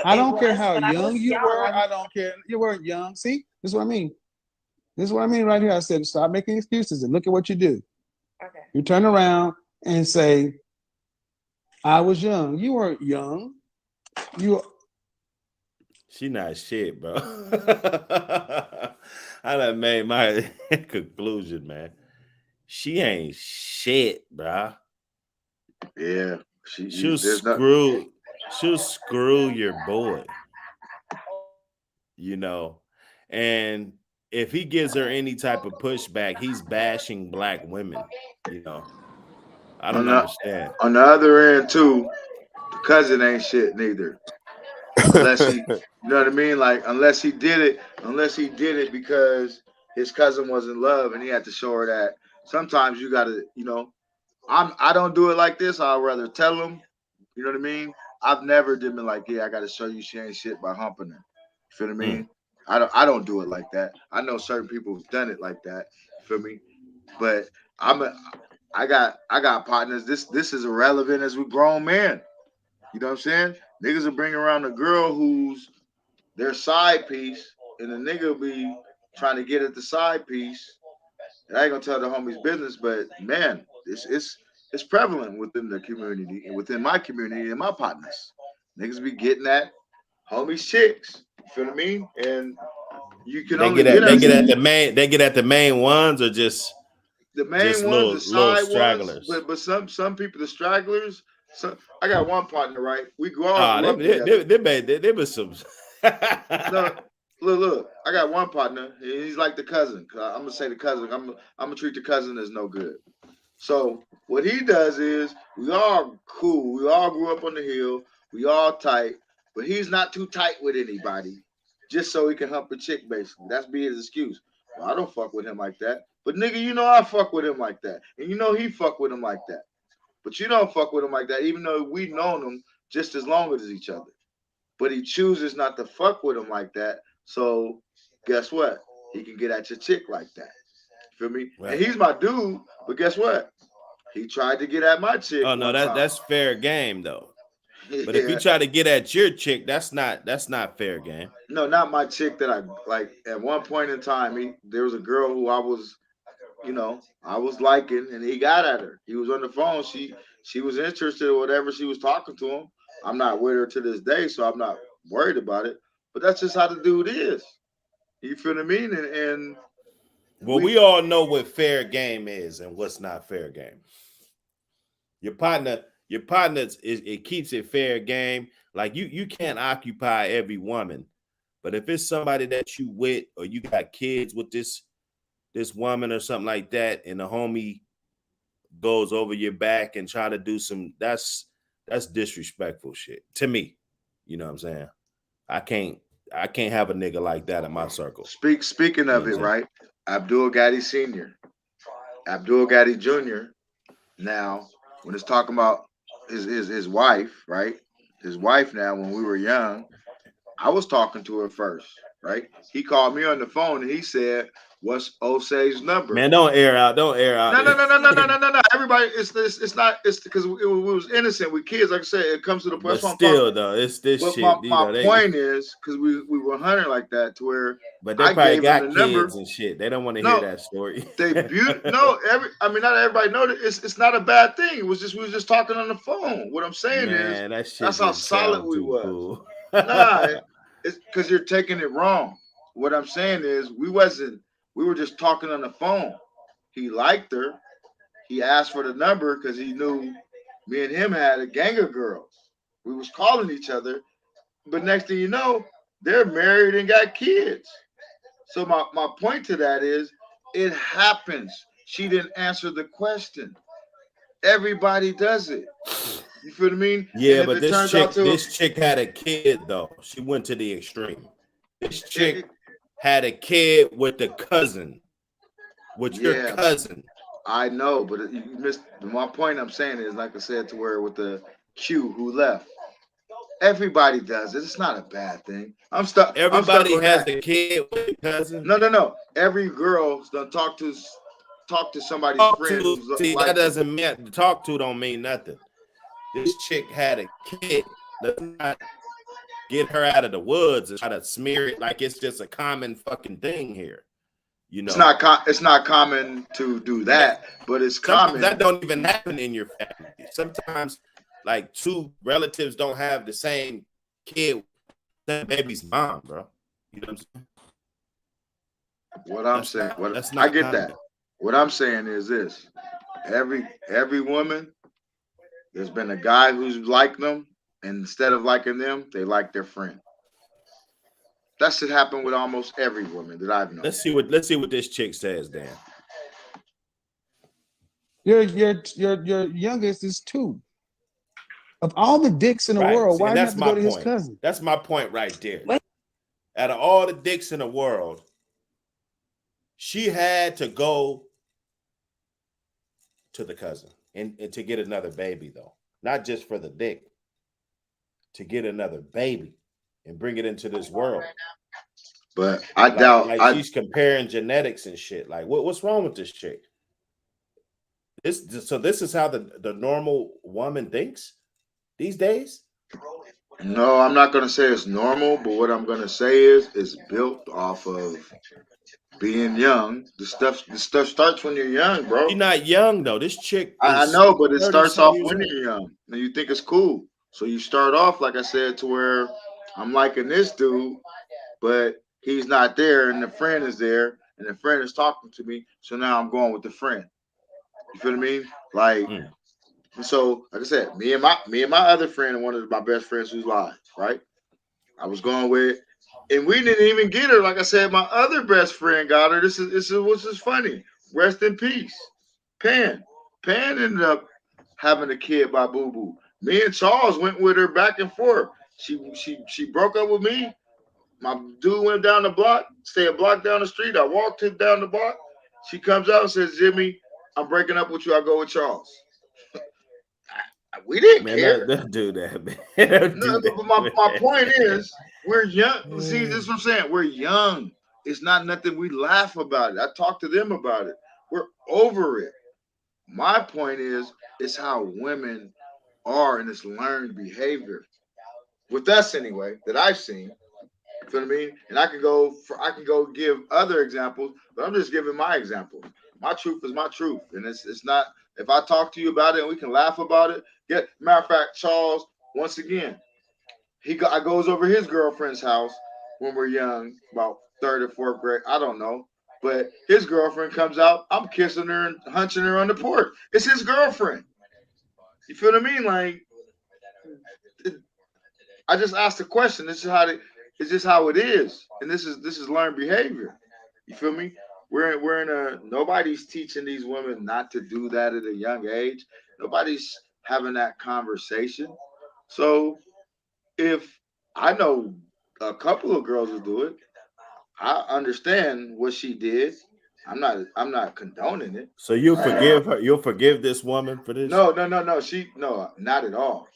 I don't care how young you were. I don't care. You weren't young. See, this is what I mean. This is what I mean right here. I said, stop making excuses and look at what you do. Okay. You turn around and say, I was young. You weren't young. You She not shit, bro. I done made my conclusion, man. She ain't shit, bro. Yeah, She'll there's not. screw your boy, you know. And if he gives her any type of pushback, he's bashing black women, you know. I On don't the understand. on the other end too, the cousin ain't shit neither. Unless he, you know what I mean? Like unless he did it because his cousin was in love and he had to show her that. Sometimes you gotta, I don't do it like this. I'd rather tell him. You know what I mean? I've never been like, yeah, I gotta show you she ain't shit by humping her. You feel what I Mm. mean? I don't do it like that. I know certain people have done it like that. You feel me? But I got partners. This is irrelevant as we grown men. You know what I'm saying? Niggas will bring around a girl who's their side piece, and the nigga will be trying to get at the side piece. And I ain't gonna tell the homies business, but man, it's prevalent within the community and within my community and my partners. Niggas be getting at homies chicks. You feel what I mean? And you can only get at They get at the main ones or the main ones, the little side ones, stragglers. but some people, the stragglers. So I got one partner, right? We all Ah, grew up together. they was some. No, look. I got one partner. He's like the cousin. I'm gonna say the cousin. I'm gonna treat the cousin as no good. So what he does is we all cool. We all grew up on the hill. We all tight, but he's not too tight with anybody, just so he can hump a chick. Basically, that's be his excuse. Well, I don't fuck with him like that. But nigga, I fuck with him like that, and he fuck with him like that. But you don't fuck with him like that, even though we've known him just as long as each other. But he chooses not to fuck with him like that. So guess what? He can get at your chick like that. Feel me? Right. And he's my dude, but guess what? He tried to get at my chick. Oh no, one time. that's fair game though. But Yeah. if you try to get at your chick, that's not fair game. No, not my chick that I like. At one point in time, there was a girl who I was liking, and he got at her. He was on the phone. She was interested or whatever. She was talking to him. I'm not with her to this day, so I'm not worried about it. But that's just how the dude is. You feel what I mean? And well, we all know what fair game is and what's not fair game. Your partner it keeps it fair game. Like you can't occupy every woman, but if it's somebody that you with or you got kids with this woman or something like that, and the homie goes over your back and try to do some, that's disrespectful shit to me. You know what I'm saying? I can't have a nigga like that in my circle. Speaking of it, right? Abdul Gaddy Sr., Abdul Gaddy Jr. Now, when it's talking about his wife, right? His wife now, when we were young, I was talking to her first, right? He called me on the phone and he said, "What's Osei's number?" Man, don't air out. Don't air out. No, no, no, no, no, no, no, no, no. Everybody, it's not. It's because we was innocent with kids. Like I said, it comes to the point. But That's what I'm talking. still, though, it's this But shit. You my know, they. point is, because we were hunting like that, to where But they I probably gave him the got number. kids and shit. They don't want to hear No, that story. no. I mean, not everybody know that it's not a bad thing. It was just we was just talking on the phone. What I'm saying is, Man, that shit that's how just solid sounds we too was. cool. Nah, it's because you're taking it wrong. What I'm saying is, we wasn't. We were just talking on the phone. He liked her. He asked for the number because he knew me and him had a gang of girls. We was calling each other, but next thing you know, they're married and got kids. So my point to that is, it happens. She didn't answer the question. Everybody does it. You feel what I mean? And Yeah, if but it turns out to this chick had a kid though. She went to the extreme. This chick it, had a kid with the cousin, with your yeah, cousin. I know, but you missed my point. I'm saying is, like I said, to where with the Q who left. Everybody does it. It's not a bad thing. I'm stuck. I'm stuck Everybody on has that. a kid with a cousin. No, no, no. Every girl's done talk to somebody's Talk friend to who's see that like them. doesn't mean talk to don't mean nothing. This chick had a kid. Let's not get her out of the woods and try to smear it like it's just a common fucking thing here. You know, It's not common to do that that, but it's sometimes that common. don't even happen in your family. Sometimes like two relatives don't have the same kid, that baby's mom, bro. You know what I'm saying? What I'm saying, what That's I not get that. common. What I'm saying is this: every woman, there's been a guy who's liked them, and instead of liking them, they like their friend. That should happen with almost every woman that I've known. Let's see what this chick says, Dan. Your youngest is 2. Of all the dicks in the Right. world, See, why and do you that's have to my go to his point. cousin? That's my point right there. What? Out of all the dicks in the world, she had to go to the cousin and to get another baby, though. Not just for the dick, to get another baby and bring it into this world. But I doubt. Like she's comparing genetics and shit. Like, what's wrong with this chick? This is how the normal woman thinks these days. No, I'm not gonna say it's normal, but what I'm gonna say is it's built off of being young. The stuff starts when you're young, She's bro. not young though. This chick I is know, but it 30 starts some off years when old. you're young, and you think it's cool. So you start off, like I said, to where I'm liking this dude, but he's not there, and the friend is there, and the friend is talking to me. So now I'm going with the friend. You feel what I mean? Like, Mm. so, like I said, me and my other friend, and one of my best friends who's live, right? I was going with, and we didn't even get her. Like I said, my other best friend got her. This is what's just funny. Rest in peace, Pan. Pan ended up having a kid by Boo Boo. Me and Charles went with her back and forth. She broke up with me. My dude went down the block, stay a block down the street. I walked her down the block. She comes out and says, "Jimmy, I'm breaking up with you. I go with Charles." We didn't Man, care. don't do that, man. Don't No, do but my point that. is, we're young. See, this is what I'm saying. We're young. It's not nothing we laugh about it. I talk to them about it. We're over it. My point is, it's how women are in this learned behavior. With us anyway, that I've seen. You feel what I mean? And I can go give other examples, but I'm just giving my example. My truth is my truth. And it's not if I talk to you about it and we can laugh about it. Matter of fact, Charles, once again, I goes over his girlfriend's house when we're young, about third or fourth grade. I don't know. But his girlfriend comes out. I'm kissing her and hunching her on the porch. It's his girlfriend. You feel what I mean? Like, I just asked the question. It's just how it is, and this is learned behavior. You feel me? We're in a nobody's teaching these women not to do that at a young age. Nobody's having that conversation. So if I know a couple of girls will do it, I understand what she did. I'm not condoning it. So you'll forgive her. You'll forgive this woman for this. No. No, not at all.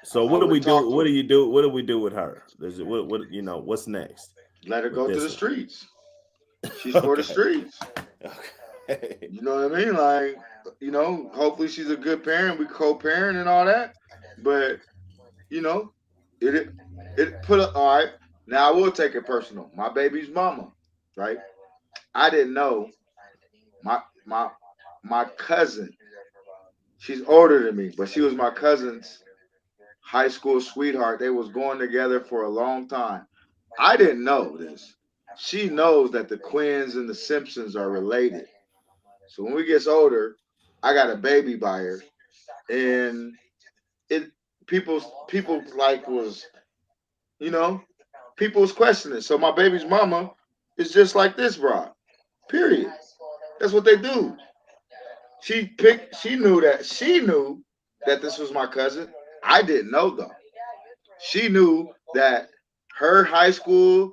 So I what do we would do? talk to What do her. you do? What do we do with her? Is it what what's next Let her with go to the this one? streets. She's for the Okay. streets. Okay. You know what I mean? Like, hopefully she's a good parent. We co-parent and all that. But you know, it put a, all right. Now I will take it personal. My baby's mama, right? I didn't know my my my cousin. She's older than me, but she was my cousin's high school sweetheart. They was going together for a long time. I didn't know this. She knows that the Quins and the Simpsons are related. So when we gets older, I got a baby by her, and it people like was you know people was questioning. So my baby's mama is just like this, bro. Period. That's what they do. She knew that this was my cousin. I didn't know though. She knew that her high school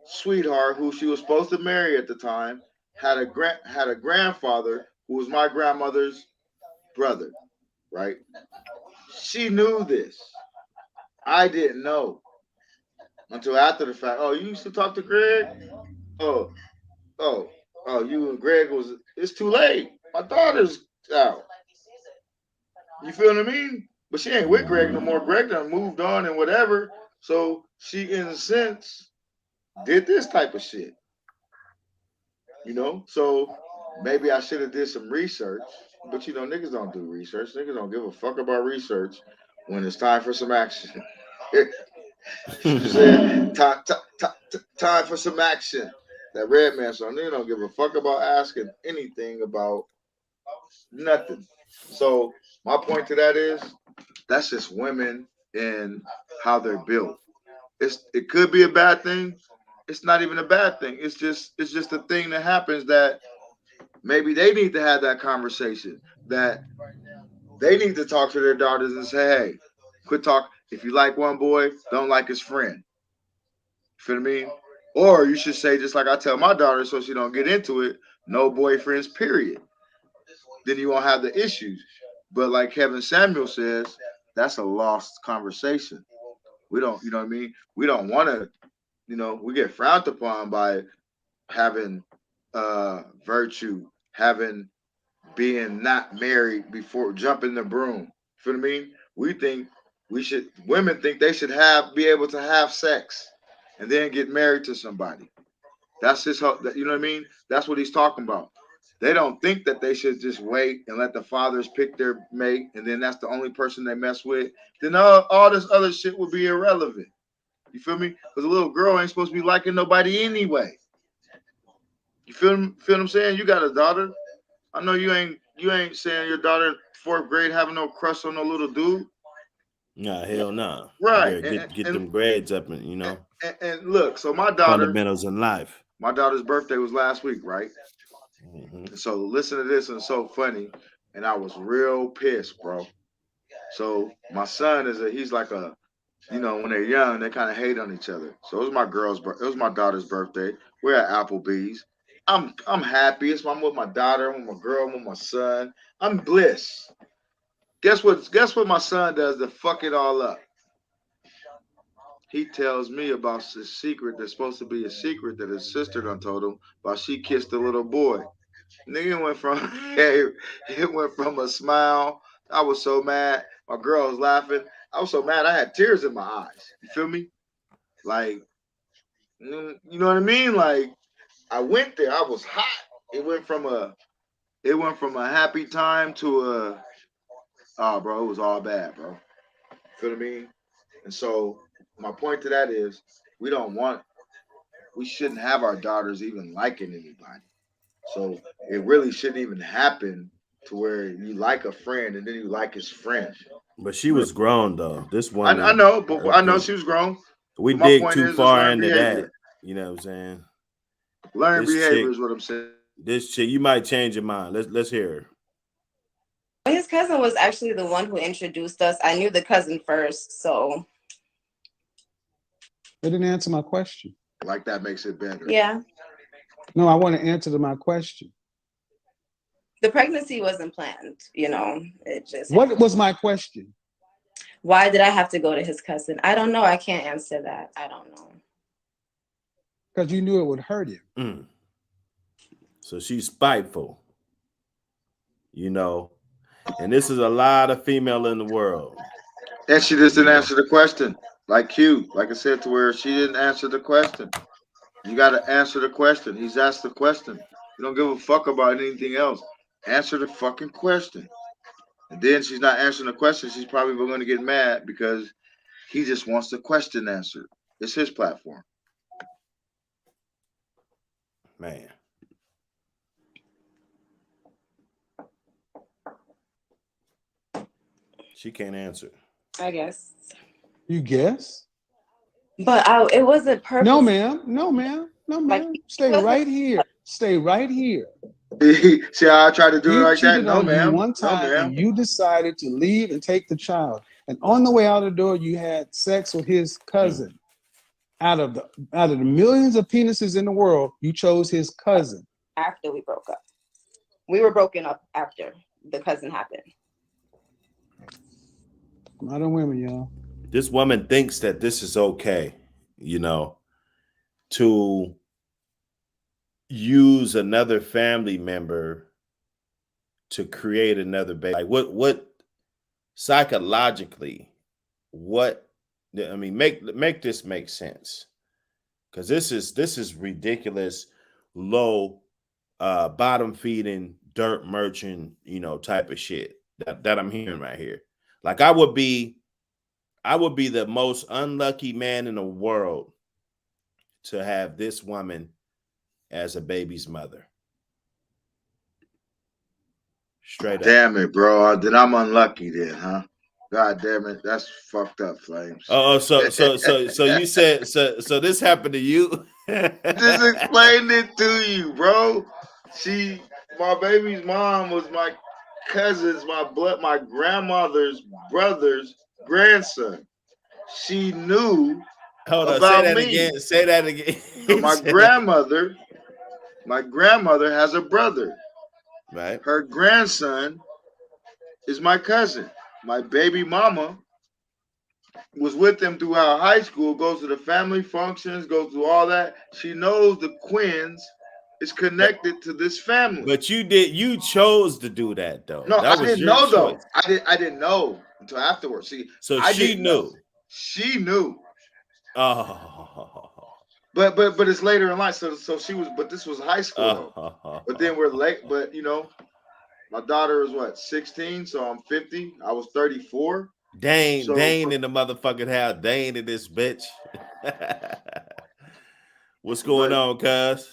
sweetheart, who she was supposed to marry at the time, had a grandfather who was my grandmother's brother, right? She knew this. I didn't know until after the fact. Oh, you used to talk to Greg? Oh, oh, oh, you and Greg was. It's too late. My daughter's out. You feel what I mean? But she ain't with Greg no Mhm. more. Greg done moved on and whatever. So she, in a sense, did this type of shit. So maybe I should have did some research. But niggas don't do research. Niggas don't give a fuck about research when it's time for some action. You said time for some action. That red man song. They don't give a fuck about asking anything about nothing. So my point to that is that's just women and how they're built. It could be a bad thing. It's not even a bad thing. It's just a thing that happens that maybe they need to have that conversation. That they need to talk to their daughters and say, hey, quit talk. If you like one boy, don't like his friend. You feel me? Or you should say, just like I tell my daughter so she don't get into it, no boyfriends, period. Then you won't have the issues. But like Kevin Samuel says, that's a lost conversation. We don't, you know what I mean? We don't want to, we get frowned upon by having virtue, having being not married before jumping the broom. Feel what I mean? We think women think they should be able to have sex and then get married to somebody. That's his, you know what I mean? That's what he's talking about. They don't think that they should just wait and let the fathers pick their mate, and then that's the only person they mess with. Then all this other shit will be irrelevant. You feel me? Because a little girl ain't supposed to be liking nobody anyway. You feel what I'm saying? You got a daughter. I know you ain't saying your daughter in fourth grade having no crush on no little dude. Nah, hell nah. You Right. better get them grades up and And look, so fundamentals in life. my daughter's birthday was last week, right? Hmm. And so listen to this, and it's so funny. And I was real pissed, bro. So my son he's like when they're young, they kind of hate on each other. So it was my daughter's birthday. We're at Applebee's. I'm happy. I'm with my daughter, I'm with my girl, I'm with my son. I'm bliss. Guess what my son does to fuck it all up? He tells me about this secret that's supposed to be a secret that his sister done told him about she kissed a little boy. Nigga went from it went from a smile. I was so mad. My girl was laughing. I was so mad I had tears in my eyes. You feel me? Like, you know what I mean? Like, I went there. I was hot. It went from a happy time to bro, it was all bad, bro. Feel what I mean? And so my point to that is we shouldn't have our daughters even liking anybody. So it really shouldn't even happen to where you like a friend and then you like his friend. But she was grown though. This I woman, know, but I know she was grown. we But my dig point too is, it's far learned into that. behavior. You know what I'm saying? Learned This behavior chick, is what I'm saying. you might change your mind. Let's hear her. His cousin was actually the one who introduced us. I knew the cousin first, so. They didn't answer my question. Like that makes it better. Yeah. No, I want to answer to my question. The pregnancy wasn't planned, you know. It just What happened. was my question? Why did I have to go to his cousin? I don't know. I can't answer that. I don't know. Because you knew it would hurt him. Mm. So she's spiteful, you know. And this is a lot of female in the world. And she just didn't answer the question. Like Q, like I said, to where she didn't answer the question. You got to answer the question. He's asked the question. You don't give a fuck about anything else. Answer the fucking question. And then she's not answering the question. She's probably going to get mad because he just wants the question answered. It's his platform. Man. She can't answer. I guess. You guess? But it wasn't purpose. No, ma'am. No, ma'am. No, ma'am. Like, Stay right here. Stay right here. See how I tried to do He it like that? cheated No, on you ma'am. one No, time, ma'am. and you decided to leave and take the child. And on the way out the door, you had sex with his cousin. Out of the millions of penises in the world, you chose his cousin. After we broke up. We were broken up after the cousin happened. Modern women, y'all. This woman thinks that this is okay, you know, to use another family member to create another baby. Like what psychologically, what I mean, make this make sense. Because this is ridiculous, low, bottom feeding, dirt merchant, you know, type of shit that I'm hearing right here. Like I would be the most unlucky man in the world to have this woman as a baby's mother. Straight up. Damn it, bro. Then I'm unlucky then, huh? God damn it. That's fucked up, Flames. Oh, so you said so this happened to you? Just explained it to you, bro. My baby's mom was my cousin's, my grandmother's brother's grandson. She knew Hold on, about me. Again. Say that again. So my grandmother has a brother. Right. Her grandson is my cousin. My baby mama was with them throughout high school, goes to the family functions, goes through all that. She knows the Quins is connected to this family. But you chose to do that though. No, that I was didn't your know choice. though. I didn't know until afterwards. See, so I she didn't knew. know. She knew. Oh. But it's later in life. So she was, but this was high school though. But then we're late. But you know, my daughter is what, 16, so I'm 50. I was 34. Dane in the motherfucking house. Dane in this bitch. What's going on, cuz?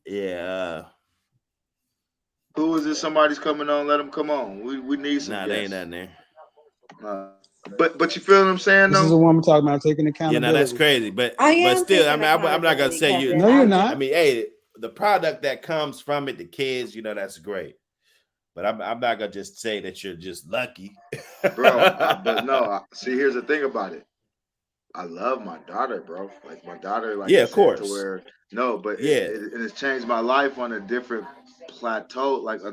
Yeah. Who is this? Somebody's coming on. Let them come on. We need some guests. They ain't nothing there. But you feel what I'm saying? This is a woman talking about taking accountability. Yeah, no, that's crazy. But but still, I mean, I'm not gonna say you. No, you're not. I mean, hey, the product that comes from it, the kids, you know, that's great. But I'm not gonna just say that you're just lucky, bro. But no, see, here's the thing about it. I love my daughter, bro. Like my daughter, like yeah, of course. To where but yeah, it has changed my life on a different plateau, like a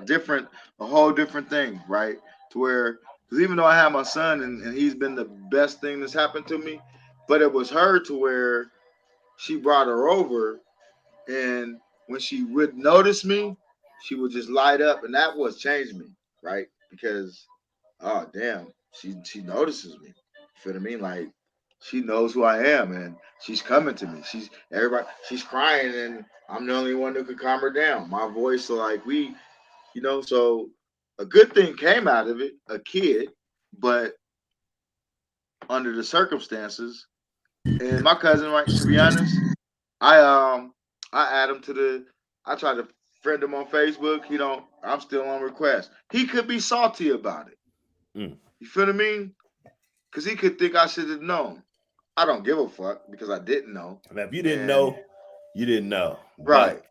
whole different thing, right? To where, because even though I have my son and he's been the best thing that's happened to me, but it was her to where she brought her over, and when she would notice me, she would just light up, and that was changed me, right? Because oh damn, she notices me. You feel what I mean? Like she knows who I am, and she's coming to me. She's crying, and I'm the only one who could calm her down. My voice, so like so a good thing came out of it, a kid, but under the circumstances, and my cousin, right, to be honest, I add him I try to friend him on Facebook. I'm still on request. He could be salty about it. You feel what I mean? Because he could think I should have known. I don't give a fuck because I didn't know. Now, if you didn't know, you didn't know. Right.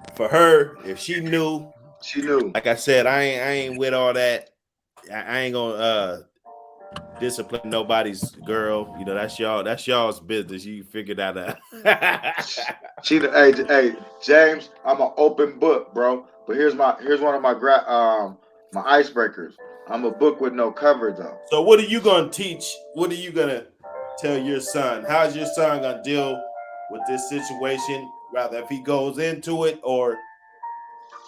But for her, if she knew. She knew. Like I said, I ain't with all that. I ain't gonna discipline nobody's girl. You know, that's y'all's business. You figure that out. Hey, James, I'm an open book, bro. But here's one of my icebreakers. I'm a book with no cover though. So what are you gonna teach? What are you gonna tell your son? How's your son gonna deal with this situation? Rather, if he goes into it, or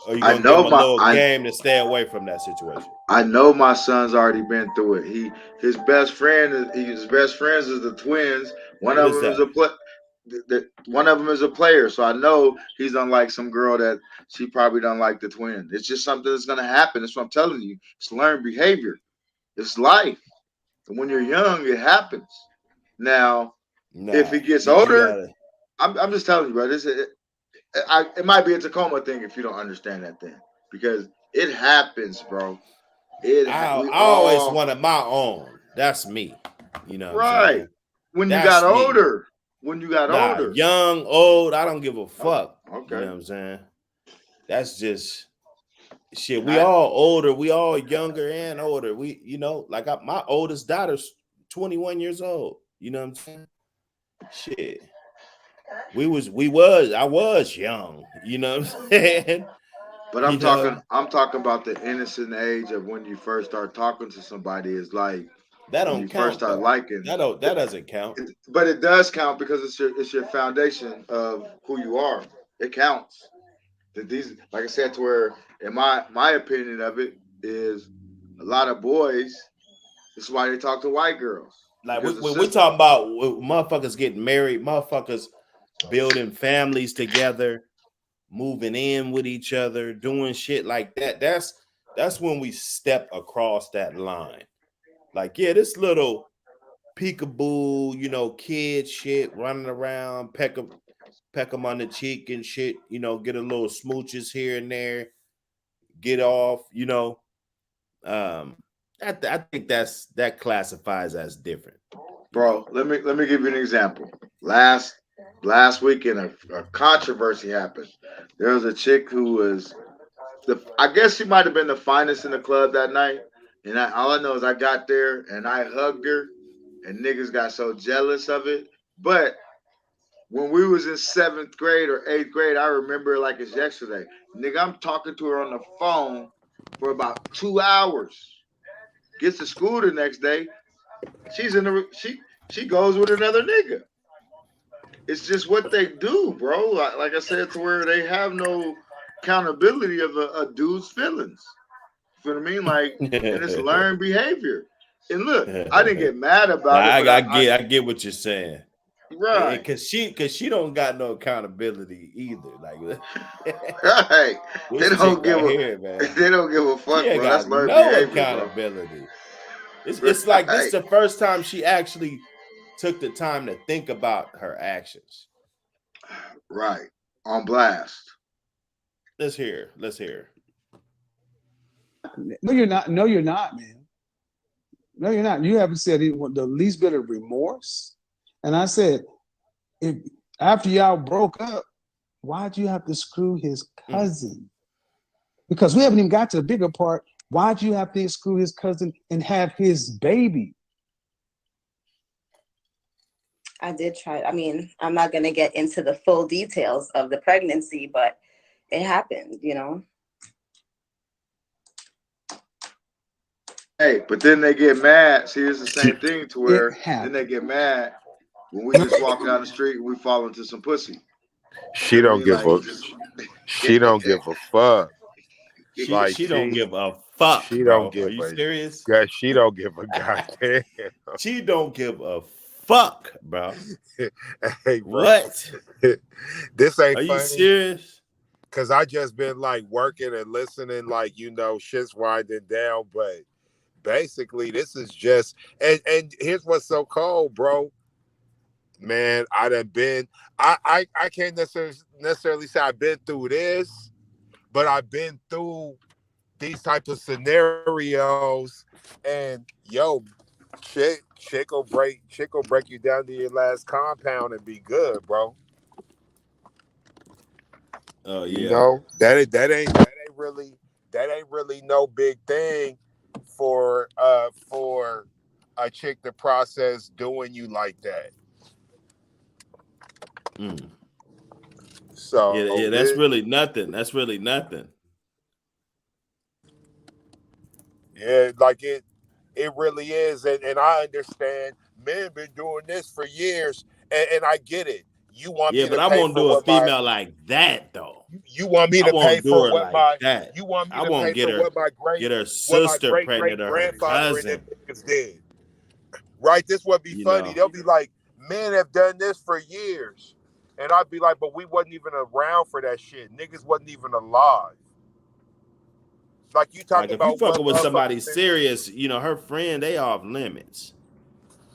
are you I gonna give know him a my little game to stay away from that situation? I know my son's already been through it. His best friend his best friends is the twins. One What of is them is that? a one of them is a player, so I know he's unlike some girl that she probably don't like the twin. It's just something that's gonna happen. That's what I'm telling you. It's learned behavior. It's life. And when you're young, it happens. Now, if Nah, he gets you older, gotta. I'm just telling you, bro. It might be a Tacoma thing if you don't understand that thing because it happens, bro. We I always all wanted my own. That's me. You know what I'm right. saying? When you got That's me. older, when you got Nah, older. young, old, I don't give a Oh, fuck. You know okay. what I'm saying? That's just shit. And We all older. We all younger and older. Like my oldest daughter's 21 years old. You know what I'm saying? Shit. I was young. You know what I'm saying? but You know, I'm talking about the innocent age of when you first start talking to somebody is like that when don't you first count start though. liking. That doesn't count. But it does count because it's your foundation of who you are. It counts. That these, like I said, to where in my opinion of it is a lot of boys. This is why they talk to white girls Like because the when we system. talk about motherfuckers getting married, motherfuckers building families together, moving in with each other, doing shit like that. That's when we step across that line. Like, yeah, this little peekaboo, kid shit running around, peck them on the cheek and shit, get a little smooches here and there, get off. Um, I think that classifies as different. Bro, let me give you an example. Last weekend, a controversy happened. There was a chick who was I guess she might have been the finest in the club that night. And all I know is I got there and I hugged her, and niggas got so jealous of it. But when we was in 7th grade or 8th grade, I remember it like it's yesterday. Nigga, I'm talking to her on the phone for about 2 hours. Gets to school the next day. She's in the she goes with another nigga. It's just what they do, bro. Like I said, to where they have no accountability of a dude's feelings. You know what I mean? Like, and it's learned behavior. And look, I didn't get mad Nah, about it, but I get what you're saying. right, Cause she don't got no accountability either. Like right. They this chick don't give right a here, man. they don't give a She fuck, ain't bro. That's got learned no behavior, bro. accountability. It's like this is Right, the first time she actually took the time to think about her actions. right. On blast. Let's hear. Let's hear. No, you're not. No, you're not, man. No, you're not. You haven't said the least bit of remorse. And I said, if after y'all broke up, why'd you have to screw his cousin? Because we haven't even got to the bigger part. Why'd you have to screw his cousin and have his baby? I did try. I mean, I'm not going to get into the full details of the pregnancy, but it happened. Hey, but then they get mad. See, it's the She, same thing to It where then they happened. get mad when we just walk down the street and we fall into some pussy. she You know what I don't mean? give Like a it's just she don't give a fuck. Like She don't give a fuck, she don't bro. Are give you a serious? she don't give a goddamn. She don't give a fuck, bro. Hey, bro, What? this ain't Are you funny. serious? Cause I just been like working and listening, like shit's winding down. But basically, this is just and here's what's so cold, bro. Man, I done been. I can't necessarily say I've been through this, but I've been through these type of scenarios. And yo, chick will break you down to your last compound and be good, bro. Oh You yeah. know that ain't really no big thing for a chick to process doing you like that. Mm. So Yeah, that's really nothing. That's really nothing. yeah, like it really is, and I understand. Men been doing this for years, and I get it. You want Yeah, me but to I pay won't for do a what my female like that though. you want me I to pay won't do for her what like my that. you want me I to won't pay get for her what my sister great pregnant or her grandfather and them cousin. niggas did. Right? This would be You funny. know, They'll be like, men have done this for years. And I'd be like, but we wasn't even around for that shit. Niggas wasn't even alive. Like you talk like if you about what fucking with somebody motherfuckers been. serious, you know, her friend, they off limits.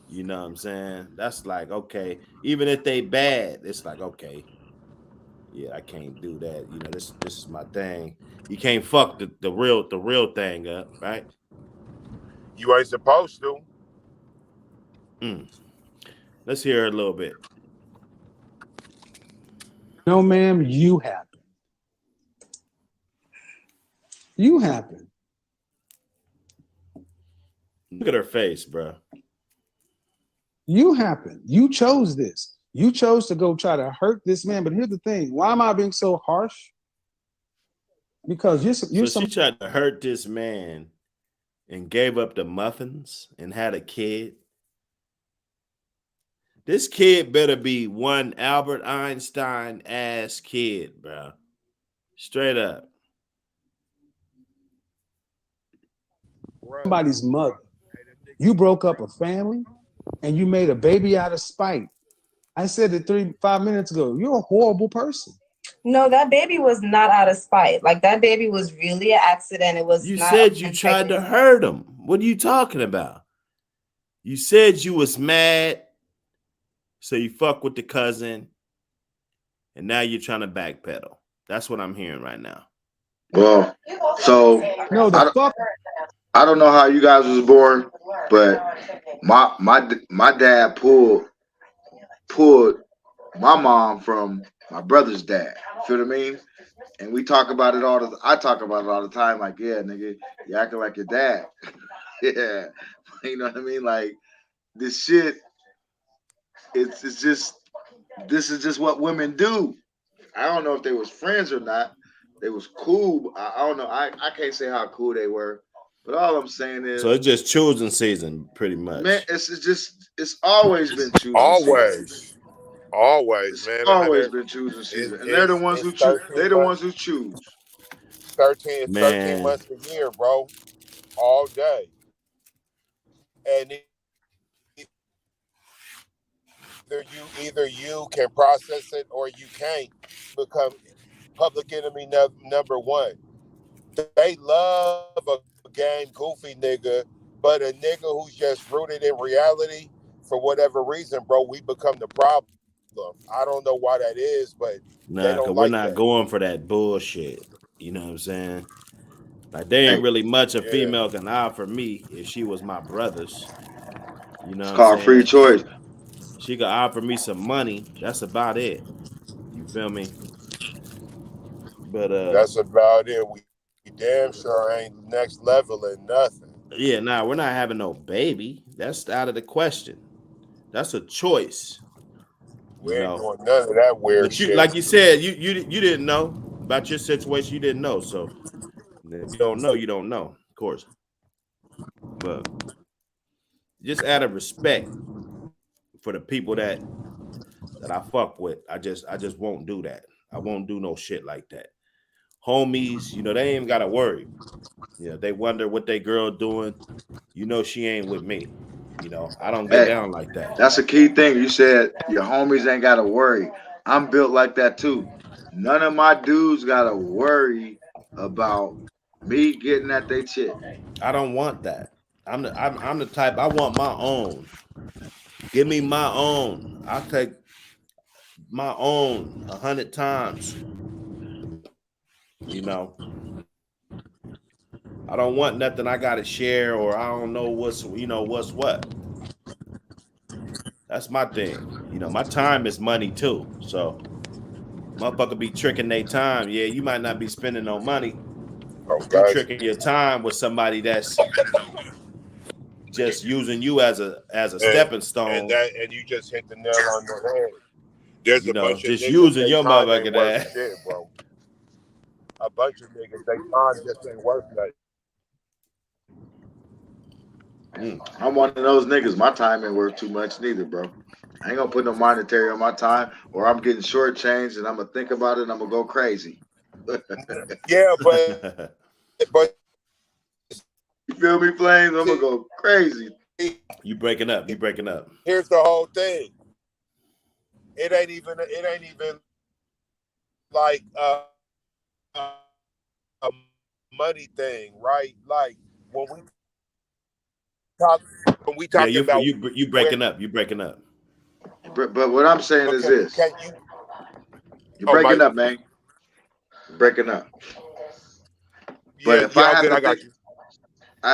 You know what I'm saying? That's like, okay, even if they bad, it's like, okay, yeah, I can't do that. You know, this is my thing. You can't fuck the real thing up, right? You ain't supposed to. Mm. Let's hear it a little bit. No, ma'am, you happen. You happen. Look at her face, bro. You happen. You chose this. You chose to go try to hurt this man. But here's the thing. Why am I being so harsh? Because you're So she tried to hurt this man and gave up the muffins and had a kid. This kid better be one Albert Einstein ass kid, bro. Straight up. somebody's mother. You broke up a family and you made a baby out of spite. I said it 5 minutes ago. You're a horrible person. No, that baby was not out of spite. Like that baby was really an accident. It was You not said you tried to hurt him. What are you talking about? You said you was mad, so you fuck with the cousin, and now you're trying to backpedal. That's what I'm hearing right now. Well, so No, the fuck. I don't know how you guys was born, but my dad pulled my mom from my brother's dad. Feel what I mean? And we talk about it I talk about it all the time. Like, yeah, nigga, you acting like your dad. Yeah, you know what I mean? Like this shit. It's just this is just what women do. I don't know if they was friends or not. They was cool. I don't know. I can't say how cool they were. But all I'm saying is, So it's just choosing season, pretty much. man, it's always been choosing Always. season. Always, It's man. always been choosing season. And they're the ones who choose. They're the ones who choose. 13 months a year, bro. All day. And either you can process it or you can't become public enemy number one. They love a game goofy nigga, but a nigga who's just rooted in reality, for whatever reason, bro, we become the problem. I don't know why that is, but they don't because we're like not that. going for that bullshit. You know what I'm saying? Like, there ain't really much a female can offer me if she was my brother's. You know It's what I'm called saying? free choice. She could offer me some money. That's about it. You feel me? But That's about it. We damn sure ain't next level in nothing. yeah, nah, we're not having no baby. That's out of the question. That's a choice. We You ain't know. doing none of that weird But you, shit. like you said, you didn't know about your situation. You didn't know. So if you don't know, you don't know, of course. But just out of respect for the people that I fuck with, I just won't do that. I won't do no shit like that. Homies, you know, they ain't even gotta worry. You know, they wonder what they girl doing. You know, she ain't with me. You know, I don't get Hey, down like that. that's a key thing. You said your homies ain't gotta worry. I'm built like that too. None of my dudes gotta worry about me getting at they chick. I don't want that. I'm the type, I want my own. Give me my own. I'll take my own 100 times. You know, I don't want nothing I gotta share, or I don't know what's what. That's my thing. You know, my time is money too. So motherfucker be tricking their time. Yeah, you might not be spending no money, Oh, but you guys. tricking your time with somebody that's just using you as a stepping stone. And you just hit the nail on the head. There's a bunch of just niggas, using they your time ain't motherfucking worth ass. shit, bro. A bunch of niggas, they time just ain't worth nothing. I'm one of those niggas. My time ain't worth too much neither, bro. I ain't gonna put no monetary on my time, or I'm getting shortchanged, and I'm gonna think about it, and I'm gonna go crazy. Yeah, but you feel me, Flames? I'm gonna go crazy. You breaking up? You breaking up? Here's the whole thing. It ain't even like a money thing, right? Like when we Yeah, talking about you breaking up. You breaking up. But what I'm saying is this: you're Oh, breaking up, man. You're breaking up. But Yeah, if I have good, to I got think, you.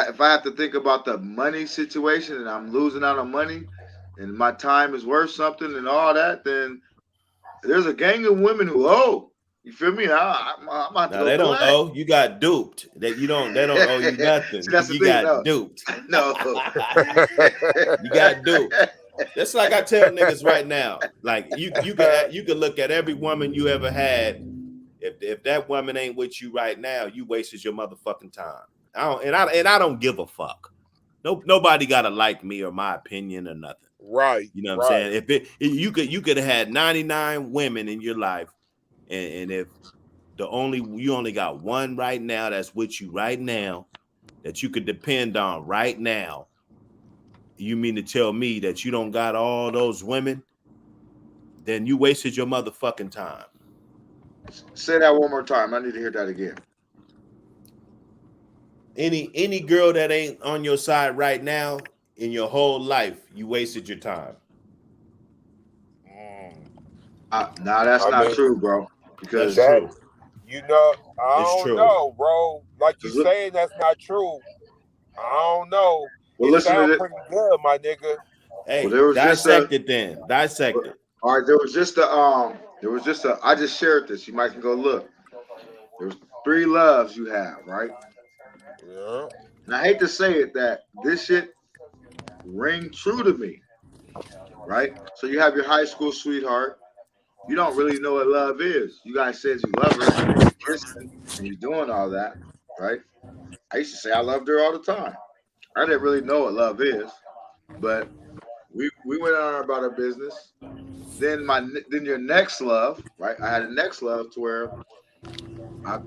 if I have to think about the money situation, and I'm losing out on money, and my time is worth something, and all that, then there's a gang of women who owe. You feel me? I'm about to No, go they don't collect. owe. You got duped. They don't owe you nothing. See, that's the You thing. got duped. No. You got duped. That's like I tell niggas right now. Like you can look at every woman you ever had. If that woman ain't with you right now, you wasted your motherfucking time. I don't give a fuck. Nobody gotta like me or my opinion or nothing. Right. You know what I'm saying? If you could have had 99 women in your life, and if you only got one right now that's with you right now that you could depend on right now, you mean to tell me that you don't got all those women? Then you wasted your motherfucking time. Say that one more time. I need to hear that again. Any girl that ain't on your side right now in your whole life, you wasted your time. Nah, that's not true, bro. Because That's true. You know, I It's don't true. know, bro. Like you saying that's not true. I don't know. Well, it listen to sounds this. pretty good, my nigga. Hey, well, there was dissect it then. Dissect it. All right, there was just a I just shared this. You might can go look. There's 3 loves you have, right? Yeah. And I hate to say it that this shit ring true to me, right? So you have your high school sweetheart. You don't really know what love is. You guys said you love her and you're kissing and you're doing all that, right? I used to say I loved her all the time. I didn't really know what love is, but we went on about our business. Then your next love, right? I had a next love to where I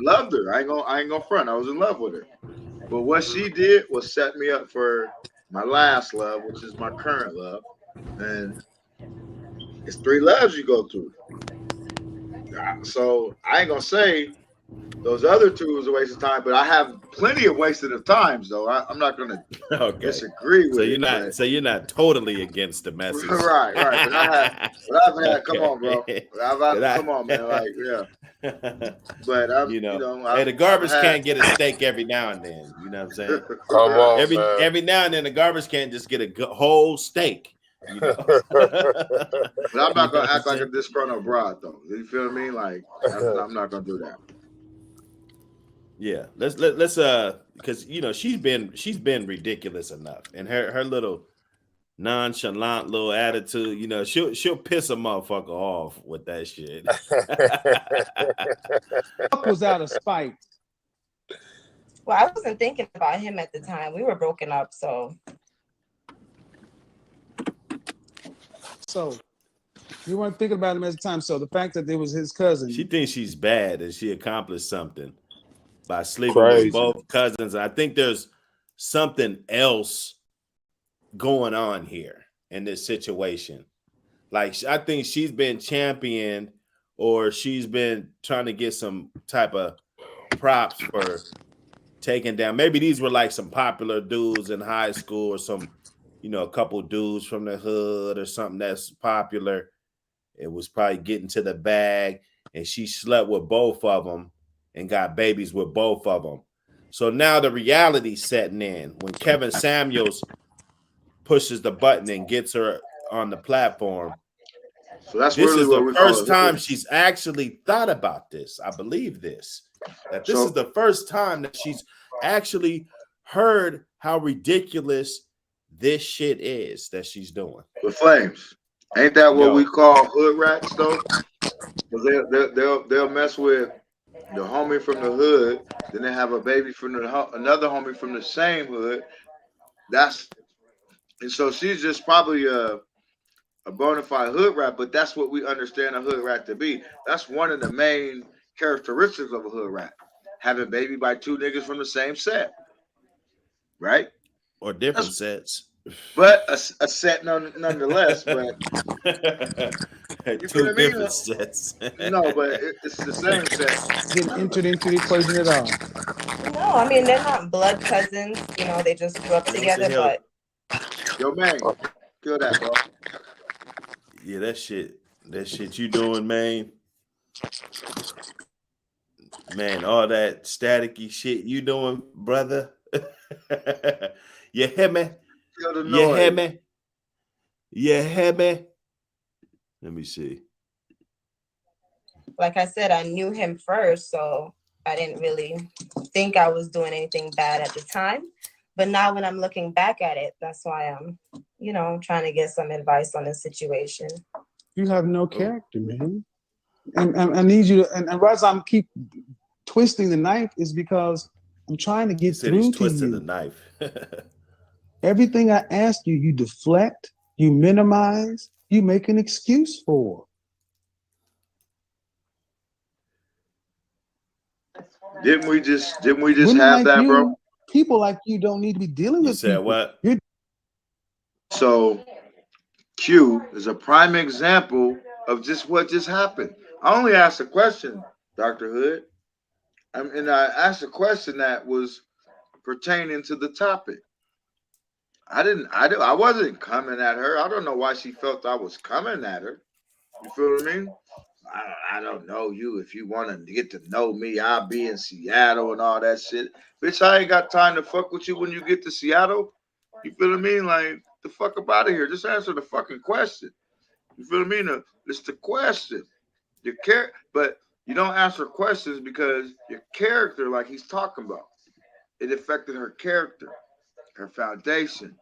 loved her. I ain't gonna front. I was in love with her. But what she did was set me up for my last love, which is my current love. And it's 3 loves you go through. So I ain't gonna say those other 2 was a waste of time, but I have plenty of wasted of times though. I'm not gonna disagree with it. So you're not totally against the message. Right. But I've had come on, bro. Come on, man. Like, yeah. But hey, the garbage can get a steak every now and then. You know what I'm saying? Come on, man. Every now and then the garbage can just get a whole steak. You know? But I'm not gonna act like a disgruntled broad though. You feel me? Like I'm not gonna do that. Yeah, let's because she's been ridiculous enough, and her little nonchalant little attitude, she'll piss a motherfucker off with that shit. Fuck was out of spite. Well, I wasn't thinking about him at the time. We were broken up, so you weren't thinking about him at the time. So the fact that it was his cousin. She thinks she's bad and she accomplished something by sleeping with both cousins. I think there's something else going on here in this situation. Like, I think she's been championed, or she's been trying to get some type of props for taking down. Maybe these were like some popular dudes in high school, or some, a couple dudes from the hood or something that's popular. It was probably getting to the bag, and she slept with both of them and got babies with both of them. So now the reality setting in when Kevin Samuels pushes the button and gets her on the platform. So that's this really is what the we first call time she's actually thought about this. I believe this. That this is the first time that she's actually heard how ridiculous this shit is that she's doing. The flames. Ain't that what we Yo, call hood rats though? Because they'll mess with the homie from the hood, then they have a baby from another homie from the same hood. That's and so she's just probably a bona fide hood rat, but that's what we understand a hood rat to be. That's one of the main characteristics of a hood rat. Having baby by two niggas from the same set. Right? or different sets. But a set nonetheless, but you feel Two what I mean? different sets. No, but it's the same set. Didn't enter into the equation at all. No, I mean they're not blood cousins. You know, they just grew up Man, what the together. hell? But Yo, man, kill that, bro. Yeah, that shit you doing, man. Man, all that staticky shit you doing, brother. You hear me? Kill the You hear noise. me? You hear me? Let me see. like I said, I knew him first, so I didn't really think I was doing anything bad at the time. But now when I'm looking back at it, that's why I'm, you know, trying to get some advice on the situation. You have no character, man. And I need you to, and as I'm keep twisting the knife is because I'm trying to He get said he's through to twisting the you. knife. Everything I ask you, you deflect, you minimize, you make an excuse for. Didn't we just Women have like that, you, bro? people like you don't need to be dealing You with said people. what? So Q is a prime example of just what just happened. I only asked a question, Dr. Hood. And I asked a question that was pertaining to the topic. I wasn't coming at her. I don't know why she felt I was coming at her. You feel what I mean? I don't know you. If you want to get to know me, I'll be in Seattle and all that shit. Bitch, I ain't got time to fuck with you when you get to Seattle. You feel what I mean? Like, the fuck up out of here. Just answer the fucking question. You feel what I mean? It's the question. Your but you don't answer questions because your character, like he's talking about, it affected her character, her foundation.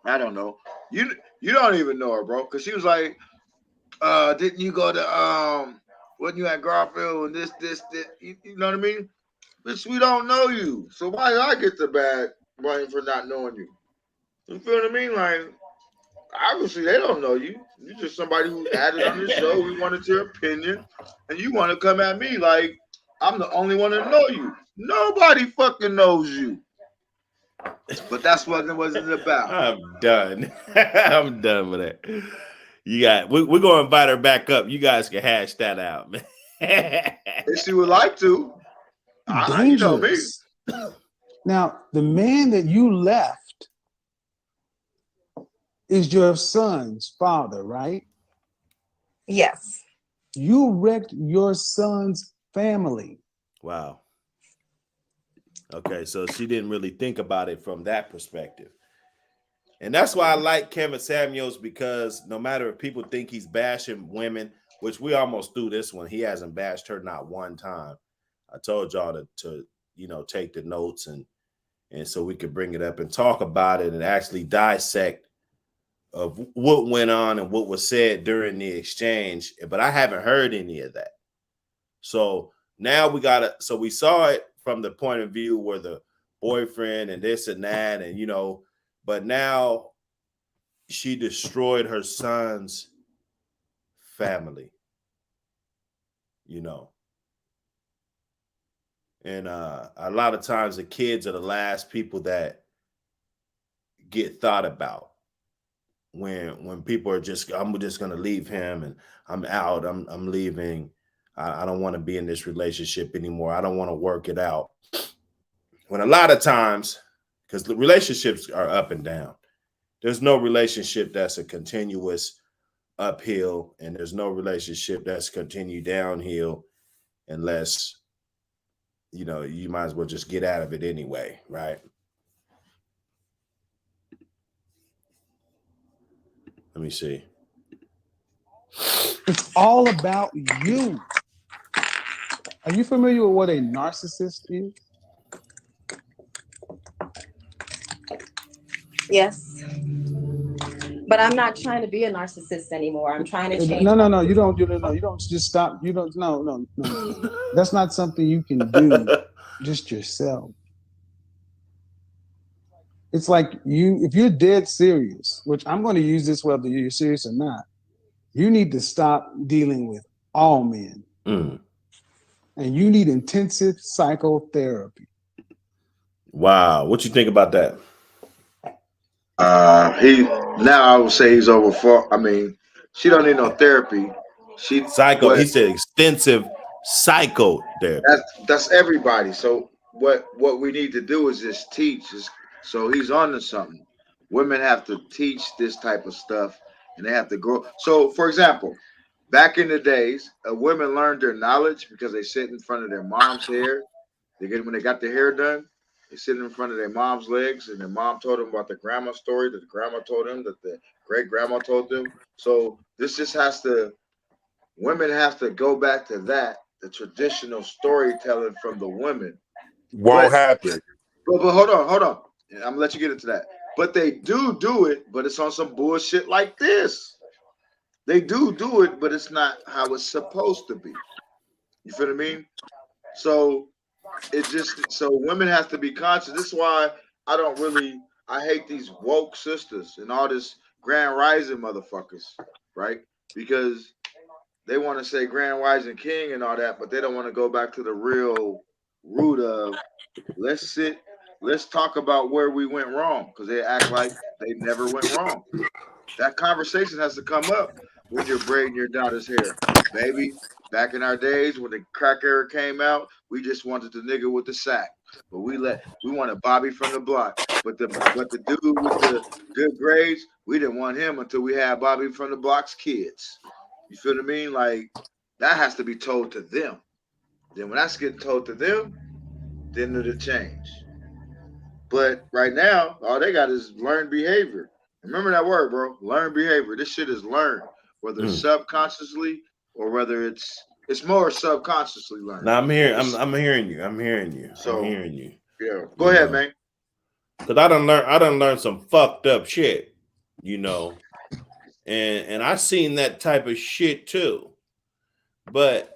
I don't know. You don't even know her, bro, because she was like, didn't you go to when you at Garfield and this you know what I mean? Bitch, we don't know you, so why do I get the bad blame for not knowing you? You feel what I mean? Like, obviously they don't know you. You're just somebody who added on the show. We wanted your opinion, and you want to come at me like I'm the only one to know you. Nobody fucking knows you. But that's what it wasn't about. I'm done. I'm done with it. We're gonna invite her back up. You guys can hash that out, man. If she would like to, you know me. Dangerous. Now, the man that you left is your son's father, right? Yes. You wrecked your son's family. Wow. Okay, so she didn't really think about it from that perspective. And that's why I like Kevin Samuels, because no matter if people think he's bashing women, which we almost threw this one, he hasn't bashed her not one time. I told y'all to take the notes and so we could bring it up and talk about it and actually dissect of what went on and what was said during the exchange. But I haven't heard any of that. So now we saw it from the point of view where the boyfriend and this and that, and but now she destroyed her son's family, and a lot of times the kids are the last people that get thought about when people are I'm just gonna leave him and I'm out, I'm leaving, I don't want to be in this relationship anymore, I don't want to work it out. When a lot of times, because the relationships are up and down, there's no relationship that's a continuous uphill, and there's no relationship that's continued downhill unless you might as well just get out of it anyway, right? Let me see. It's all about you. Are you familiar with what a narcissist is? Yes. But I'm not trying to be a narcissist anymore. I'm trying to change. No. You don't. No. You don't just stop. You don't. No. That's not something you can do just yourself. It's like if you're dead serious, which I'm going to use this whether you're serious or not, you need to stop dealing with all men. Mm. And you need intensive psychotherapy. Wow. What you think about that? He now I would say he's over for. I mean, she don't need no therapy. She Psycho. what He said extensive psychotherapy. that's everybody. So what we need to do is just teach. So he's on to something. Women have to teach this type of stuff, and they have to grow. So, for example, back in the days, women learned their knowledge because they sit in front of their mom's hair. When they got their hair done, they sit in front of their mom's legs, and their mom told them about the grandma story that the grandma told them, that the great grandma told them. So this just has to. Women have to go back to that, the traditional storytelling from the women. Won't But happen. but hold on. I'm gonna let you get into that. But they do it, but it's on some bullshit like this. They do it, but it's not how it's supposed to be. You feel what I mean? So women have to be conscious. This is why I hate these woke sisters and all this grand rising motherfuckers, right? Because they want to say grand rising king and all that, but they don't want to go back to the real root of let's talk about where we went wrong, because they act like they never went wrong. That conversation has to come up when you're braiding your daughter's hair. Baby, back in our days when the crack era came out, we just wanted the nigga with the sack. But we wanted Bobby from the block. But the dude with the good grades, we didn't want him until we had Bobby from the block's kids. You feel what I mean? Like, that has to be told to them. Then when that's getting told to them, then it'll change. But right now, all they got is learned behavior. Remember that word, bro. Learned behavior. This shit is learned, whether it's subconsciously or whether it's more subconsciously learned. Now I'm hearing you. I'm hearing you. Yeah. Go ahead, man. Cause I done learned some fucked up shit, and I seen that type of shit too. But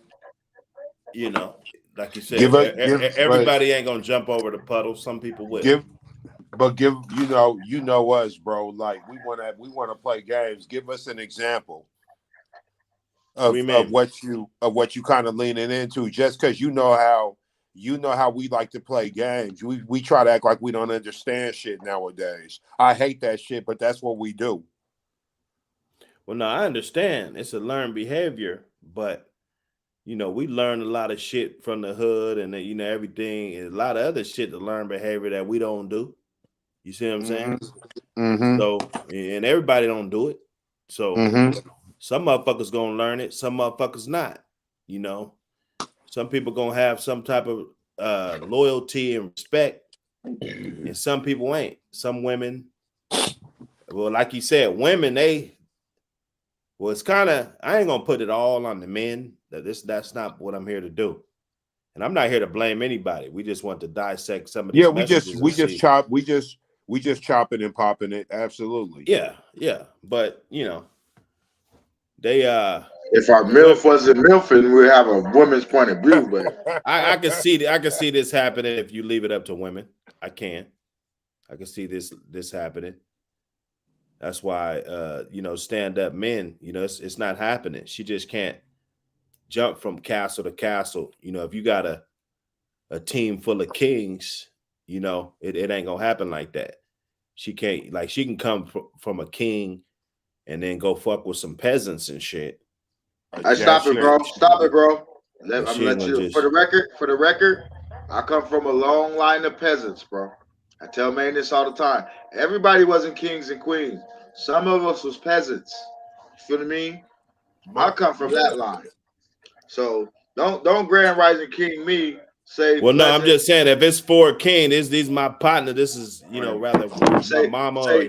like you said, everybody ain't gonna jump over the puddle. Some people will. Give us, bro. Like we wanna play games. Give us an example of what you kind of leaning into. Just because you know how we like to play games. We try to act like we don't understand shit nowadays. I hate that shit, but that's what we do. Well, no, I understand. It's a learned behavior, but we learn a lot of shit from the hood and everything, and a lot of other shit to learn behavior that we don't do. You see what I'm saying? Mm-hmm. So, and everybody don't do it. So some motherfuckers gonna learn it, some motherfuckers not. Some people gonna have some type of loyalty and respect, and some people ain't. Some women, well, like you said, women, it's kind of, I ain't gonna put it all on the men. That's not what I'm here to do, and I'm not here to blame anybody. We just want to dissect some of these messages. we just chop it and popping it. Absolutely. Yeah. But they if our MILF wasn't MILFing, we'd have a woman's point of view. But I can see this happening if you leave it up to women. I can see this happening. That's why stand up men, it's not happening. She just can't jump from castle to castle. If you got a team full of kings, it ain't gonna happen like that. She can't, like, she can come from a king and then go fuck with some peasants and shit. Stop it, bro. I'm gonna let you. For the record, I come from a long line of peasants, bro. I tell man this all the time. Everybody wasn't kings and queens. Some of us was peasants. You feel what I mean? I come from that line. So don't grand rising king me. Say, well, no, I'm just saying, if it's for a king, these my partner. This is rather my mama, or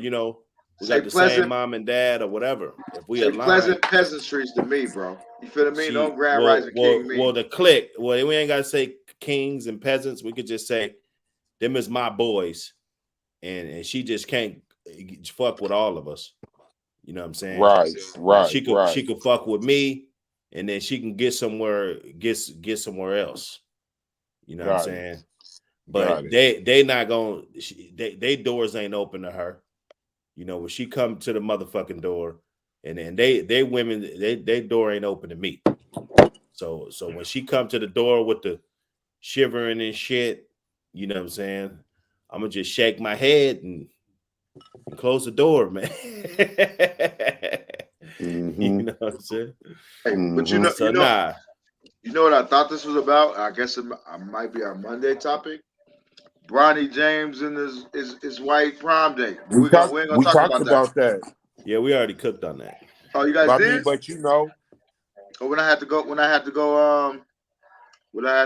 we got the same mom and dad or whatever. If we align, pleasant peasantries to me, bro. You feel what I mean? Don't grand rising king me. Well, the clique. Well, we ain't gotta say kings and peasants. We could just say them is my boys, and she just can't fuck with all of us. You know what I'm saying? Right, Like right, she right. could fuck with me, and then she can get somewhere else. You know what I'm Got it. saying? Got But it. they not gonna they doors ain't open to her. You know, when she come to the motherfucking door, and then they women they door ain't open to me. So when she come to the door with the shivering and shit, you know what I'm saying? I'm gonna just shake my head and close the door, man. You know what I'm saying? Hey, but So nah. you know what I thought this was about? I guess it might be our Monday topic. Bronny James and his white prom date. We ain't gonna We talk talked about that. about that. Yeah, we already cooked on that. Oh, you guys I did? mean, but you know, Or when I had to go, when I had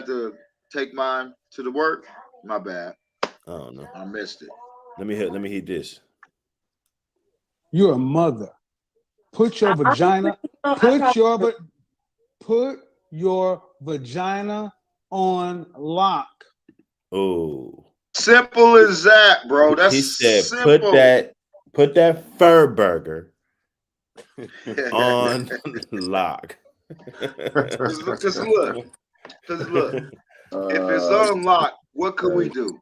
to take mine to the work. My bad. I don't know. I missed it. Let me hit this. You're a mother. Put your vagina. Put your vagina on lock. Oh. Simple as that, bro. That's He said simple. put that fur burger on lock. Cause look, if it's unlocked, what can we do?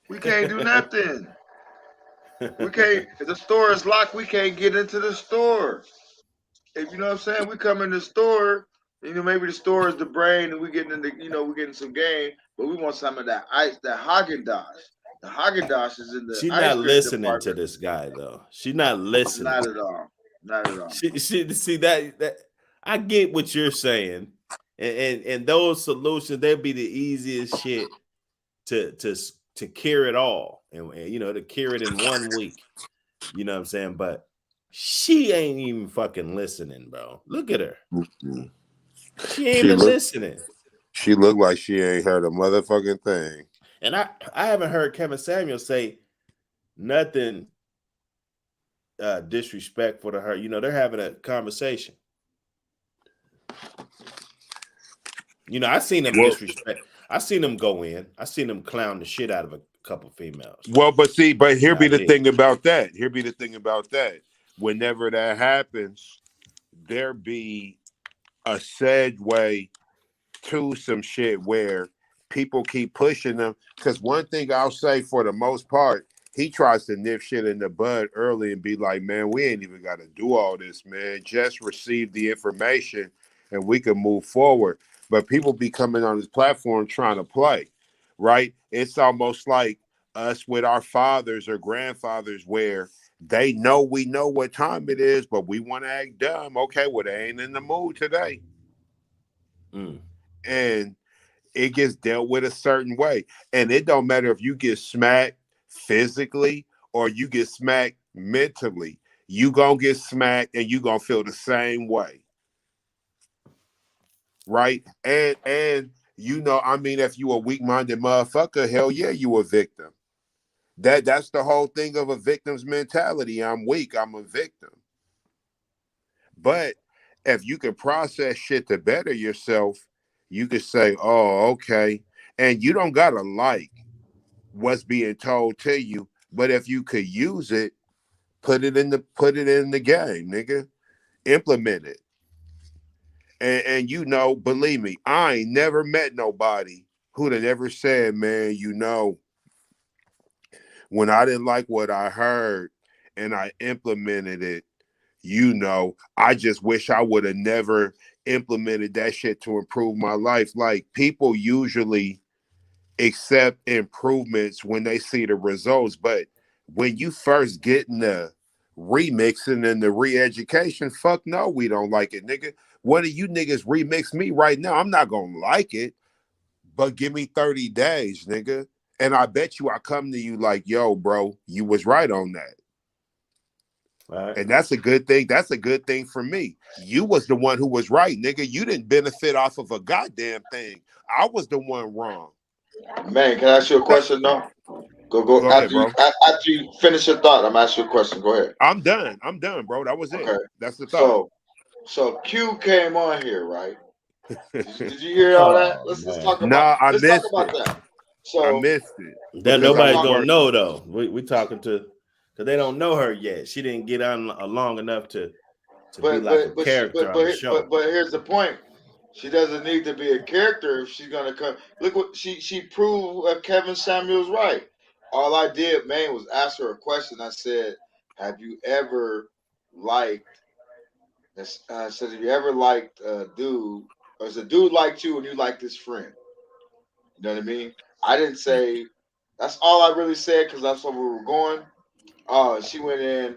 We can't do nothing. We can't. If the store is locked, we can't get into the store. If you know what I'm saying, we come in the store. Maybe the store is the brain, and we getting into, we getting some game, but we want some of that ice, that Haagen Dazs. The Haagen Dazs is in the She ice not cream listening to department. this guy though. She not listening. Not at all. Not at all. She see that I get what you're saying, and those solutions they'd be the easiest shit to cure it all, and to cure it in 1 week. You know what I'm saying? But she ain't even fucking listening, bro. Look at her. She ain't even listening. She looked like she ain't heard a motherfucking thing. And I haven't heard Kevin Samuel say nothing disrespectful to her. They're having a conversation. I seen them disrespect. I seen them go in. I seen them clown the shit out of a couple females. Well, but here be the did. thing about that. Here be the thing about that. Whenever that happens, there be a segue to some shit where people keep pushing them. Because one thing I'll say, for the most part, he tries to nip shit in the bud early and be like, man, we ain't even got to do all this, man. Just receive the information and we can move forward. But people be coming on his platform trying to play, right? It's almost like us with our fathers or grandfathers, where they know we know what time it is, but we want to act dumb. Okay, well, they ain't in the mood today. And it gets dealt with a certain way. And it don't matter if you get smacked physically or you get smacked mentally. You gonna get smacked and you gonna feel the same way. Right? And if you a weak-minded motherfucker, hell yeah, you a victim. That's the whole thing of a victim's mentality. I'm weak, I'm a victim. But if you can process shit to better yourself, you could say, oh, okay. And you don't gotta like what's being told to you, but if you could use it, put it in the game, nigga. Implement it. And believe me, I ain't never met nobody who'd have ever said, man, when I didn't like what I heard and I implemented it, I just wish I would have never implemented that shit to improve my life. Like, people usually accept improvements when they see the results, but when you first get in the remixing and the re-education, fuck no, we don't like it, nigga. One of you niggas remix me right now, I'm not gonna like it, but give me 30 days, nigga, and I bet you I come to you like, yo, bro, you was right on that. Right. And that's a good thing. That's a good thing for me. You was the one who was right, nigga. You didn't benefit off of a goddamn thing. I was the one wrong. Man, can I ask you a question though? Go ahead, bro. After you finish your thought, I'm asking you a question. Go ahead. I'm done, bro. That was it. That's the thought. So Q came on here, right? Did you hear all that? Let's talk about. I let's missed talk about it. that. So missed it That because I nobody's was gonna working. know though. We talking to because they don't know her yet. She didn't get on long enough to be like a character on the show. but here's the point. She doesn't need to be a character if she's gonna come. Look what she proved Kevin Samuels right. All I did, man, was ask her a question. I said, "Have you ever liked?" I said, "Have you ever liked a dude, or is a dude liked you and you liked his friend?" You know what I mean? I didn't say. That's all I really said because that's where we were going. She went in.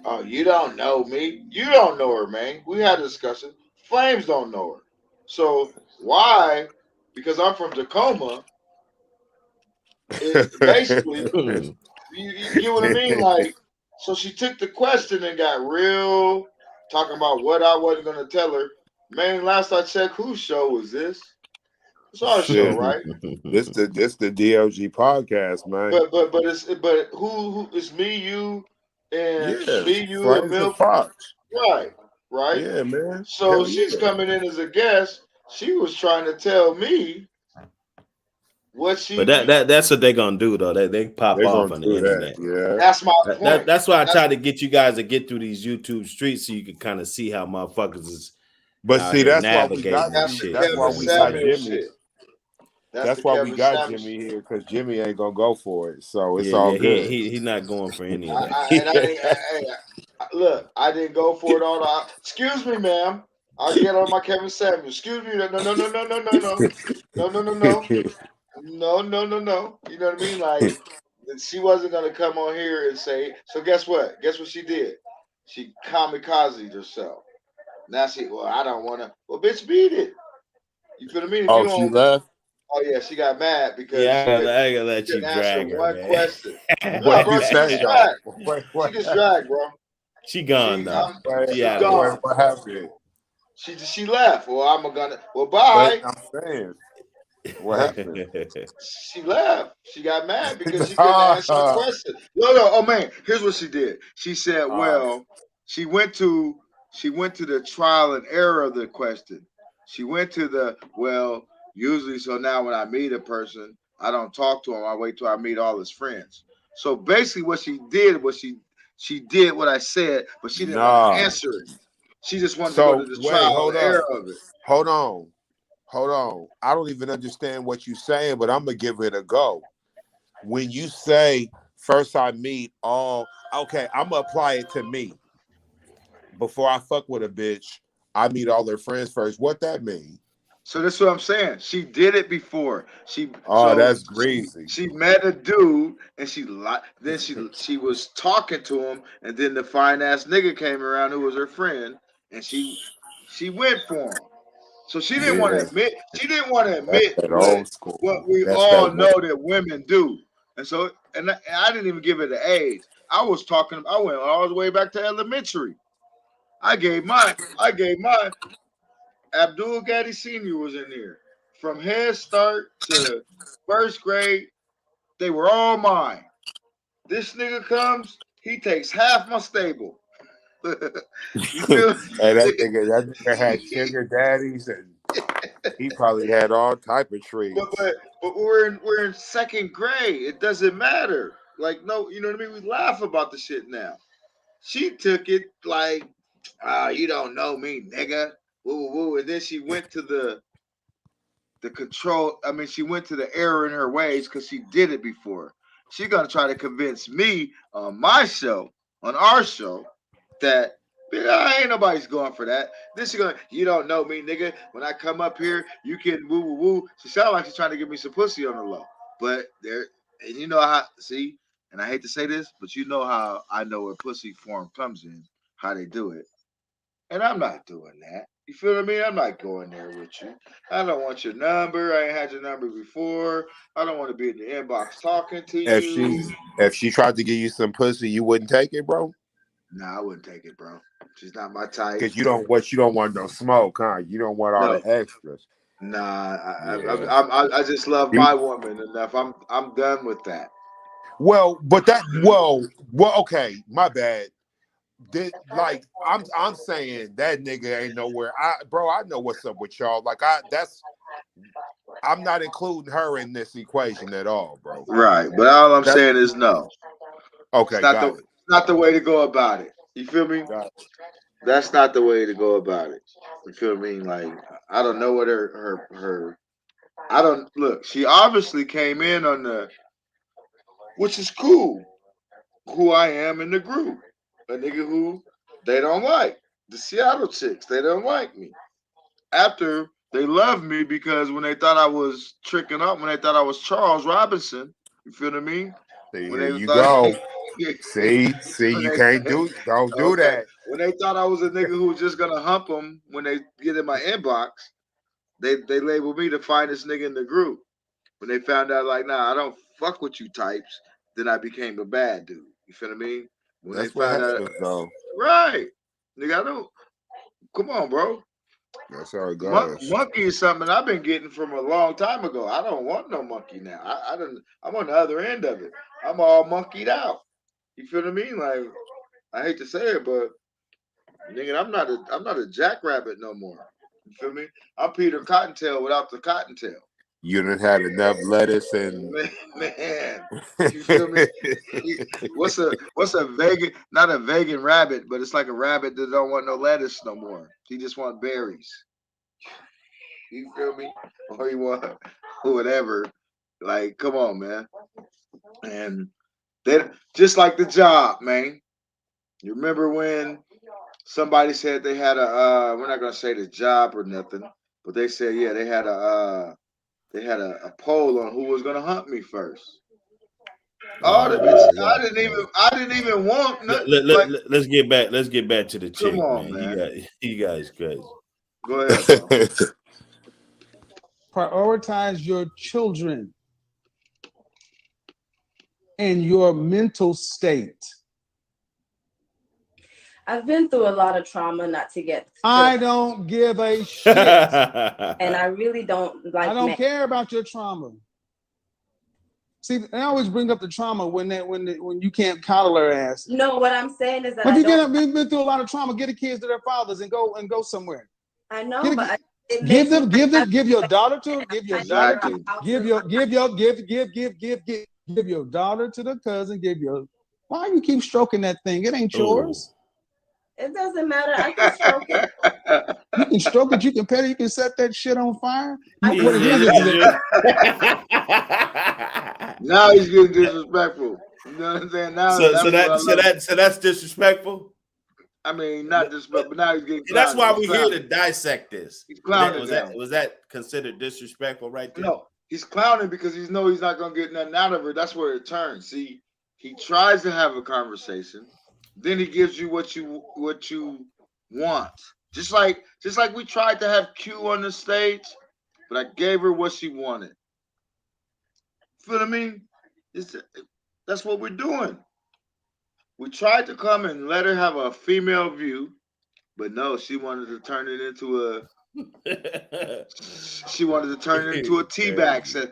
Oh, you don't know me. You don't know her, man. We had a discussion. Flames don't know her. So why? Because I'm from Tacoma. It basically, you get what I mean? Like, so she took the question and got real, talking about what I wasn't gonna tell her. Man, last I checked, whose show was this? It's our show, Shit, right? this the DLG podcast, man. But who it's me, you, Yeah, and Flames and Milk. Fox. Right, right. Yeah, man. So Hell she's yeah. coming in as a guest. She was trying to tell me what she. But that's what they gonna do though. They pop They're off gonna on the do that. internet. Yeah. That's my point. That's why I That's try to get you guys to get through these YouTube streets so you can kind of see how motherfuckers is But out see, here that's why we navigating got this that's the Jimmy. shit. That's You why Kevin know what I'm we got saying? Samuel Jimmy. shit. That's That's the why we Kevin got Samuel Jimmy shit. here because Jimmy ain't gonna go for it. So it's Yeah, all yeah. good. He not going for any of that. And I didn't. Look, I didn't go for it all. Excuse me, ma'am. I'll get on my Kevin Samuel. Excuse me. No, no, no, no, no, no, no, no, no, no, no, no. No, no, no, no. You know what I mean? Like she wasn't gonna come on here and say. So guess what? Guess what she did? She kamikazed herself. Now well, I don't wanna. Well, bitch, beat it. You feel what I mean? If you Oh, she don't, left. oh yeah, she got mad because Yeah, I gotta she let you couldn't answer drag her, one man. question. No, What bro, you she say gets though? dragged. She gets dragged, bro. She gone She, though. She she's out of here. gone. What happened? She left. Well, I'm gonna. Well, But bye. I'm saying, what happened? She left. She got mad because she couldn't answer the question. No, no. Oh man, here's what she did. She said, "Well, she went to the trial and error of the question. She went to the usually. So now when I meet a person, I don't talk to him. I wait till I meet all his friends. So basically, what she did was she did what I said, but she didn't want to Nah. answer it. She just wanted to go to So the wait, trial hold and error up. of it. Hold on. Hold on. I don't even understand what you're saying, but I'm gonna give it a go. When you say first I meet all, okay, I'm gonna apply it to me. Before I fuck with a bitch, I meet all her friends first. What that mean? So that's what I'm saying. She did it before. Oh, that's greasy. She met a dude and then she was talking to him and then the fine ass nigga came around who was her friend and she went for him. So she didn't want to Yeah, admit that's that what old school. we That's all that one. know that women do. And so I didn't even give it an age. I went all the way back to elementary. I gave mine. Abdul Gaddy Sr. was in there. From Head Start to first grade, they were all mine. This nigga comes, he takes half my stable. You feel And me? that nigga had sugar daddies, and he probably had all type of trees. but we're in second grade. It doesn't matter. Like no, you know what I mean? We laugh about the shit now. She took it like, you don't know me, nigga. Woo woo woo. And then she went to the control. I mean, she went to the error in her ways because she did it before. She's gonna try to convince me on my show, on our show, that ain't nobody's going for that. This is gonna, you don't know me, nigga. When I come up here, you can woo woo woo. She sounds like she's trying to give me some pussy on the low. But there, and you know how, see, and I hate to say this, but you know how I know where pussy form comes in, how they do it. And I'm not doing that. You feel what I mean? I'm not going there with you. I don't want your number. I ain't had your number before. I don't want to be in the inbox talking to If you. she tried to give you some pussy, you wouldn't take it, bro. Nah, I wouldn't take it, bro. She's not my type. Because you don't want no smoke, huh? You don't want all No, the extras. nah. Yeah. I just love You my woman enough. I'm done with that. but that okay, my bad. Like I'm saying that nigga ain't nowhere. I know what's up with y'all. Like I'm not including her in this equation at all, bro. Right, but all I'm saying is no. Okay, got it. Not the way to go about it. You feel me? Got it. That's not the way to go about it. You feel me? Like I don't know what her. I don't look. She obviously came in on the, which is cool. Who I am in the group, a nigga who they don't like. The Seattle chicks, they don't like me. After they love me because when they thought I was tricking up, when they thought I was Charles Robinson, you feel what I mean? See, When here they you thought, go. See, you can't don't do okay. that. When they thought I was a nigga who was just gonna hump them when they get in my inbox, they labeled me the finest nigga in the group. When they found out, like, nah, I don't fuck with you types, then I became a bad dude. You feel what I mean? When That's they what found out, happens, though. right, nigga, I don't. Come on, bro. That's how it goes. Monkey is something I've been getting from a long time ago. I don't want no monkey now. I'm on the other end of it. I'm all monkeyed out. You feel what I mean? Like, I hate to say it, but nigga, I'm not a jackrabbit no more. You feel me? I'm Peter Cottontail without the cottontail. You done had enough lettuce and Man, you feel me? What's a vegan? Not a vegan rabbit, but it's like a rabbit that don't want no lettuce no more. He just want berries. You feel me? Or he want whatever. Like, come on, man. And then just like the job, man. You remember when somebody said they had a we're not gonna say the job or nothing, but they said yeah, they had a poll on who was gonna hunt me first. All the bitches, I didn't even want nothing. Like, Let's get back. Let's get back to the come chick, on, man. You guys crazy. Go ahead, bro. Prioritize your children and your mental state. I've been through a lot of trauma not to get. I don't give a shit. And I really don't like. I don't care about your trauma. See, I always bring up the trauma when you can't coddle her ass. No, what I'm saying is that if you've been through a lot of trauma, get the kids to their fathers and go somewhere. I know, but give your daughter to your daughter to the cousin. Why you keep stroking that thing? It ain't yours. It doesn't matter. I can stroke it. You can stroke it. You can pet it. You can set that shit on fire. Now he's getting disrespectful. You know what I'm saying? Now, so that's disrespectful. I mean, not disrespectful, but now he's getting. That's why we're here to dissect this. He's clowning. Was that considered disrespectful right there? No, he's clowning because he's not gonna get nothing out of her. That's where it turns. See, he tries to have a conversation. Then he gives you what you want. Just like we tried to have Q on the stage, but I gave her what she wanted. Feel what I mean? That's what we're doing. We tried to come and let her have a female view, but no, she wanted to turn it into a teabag set.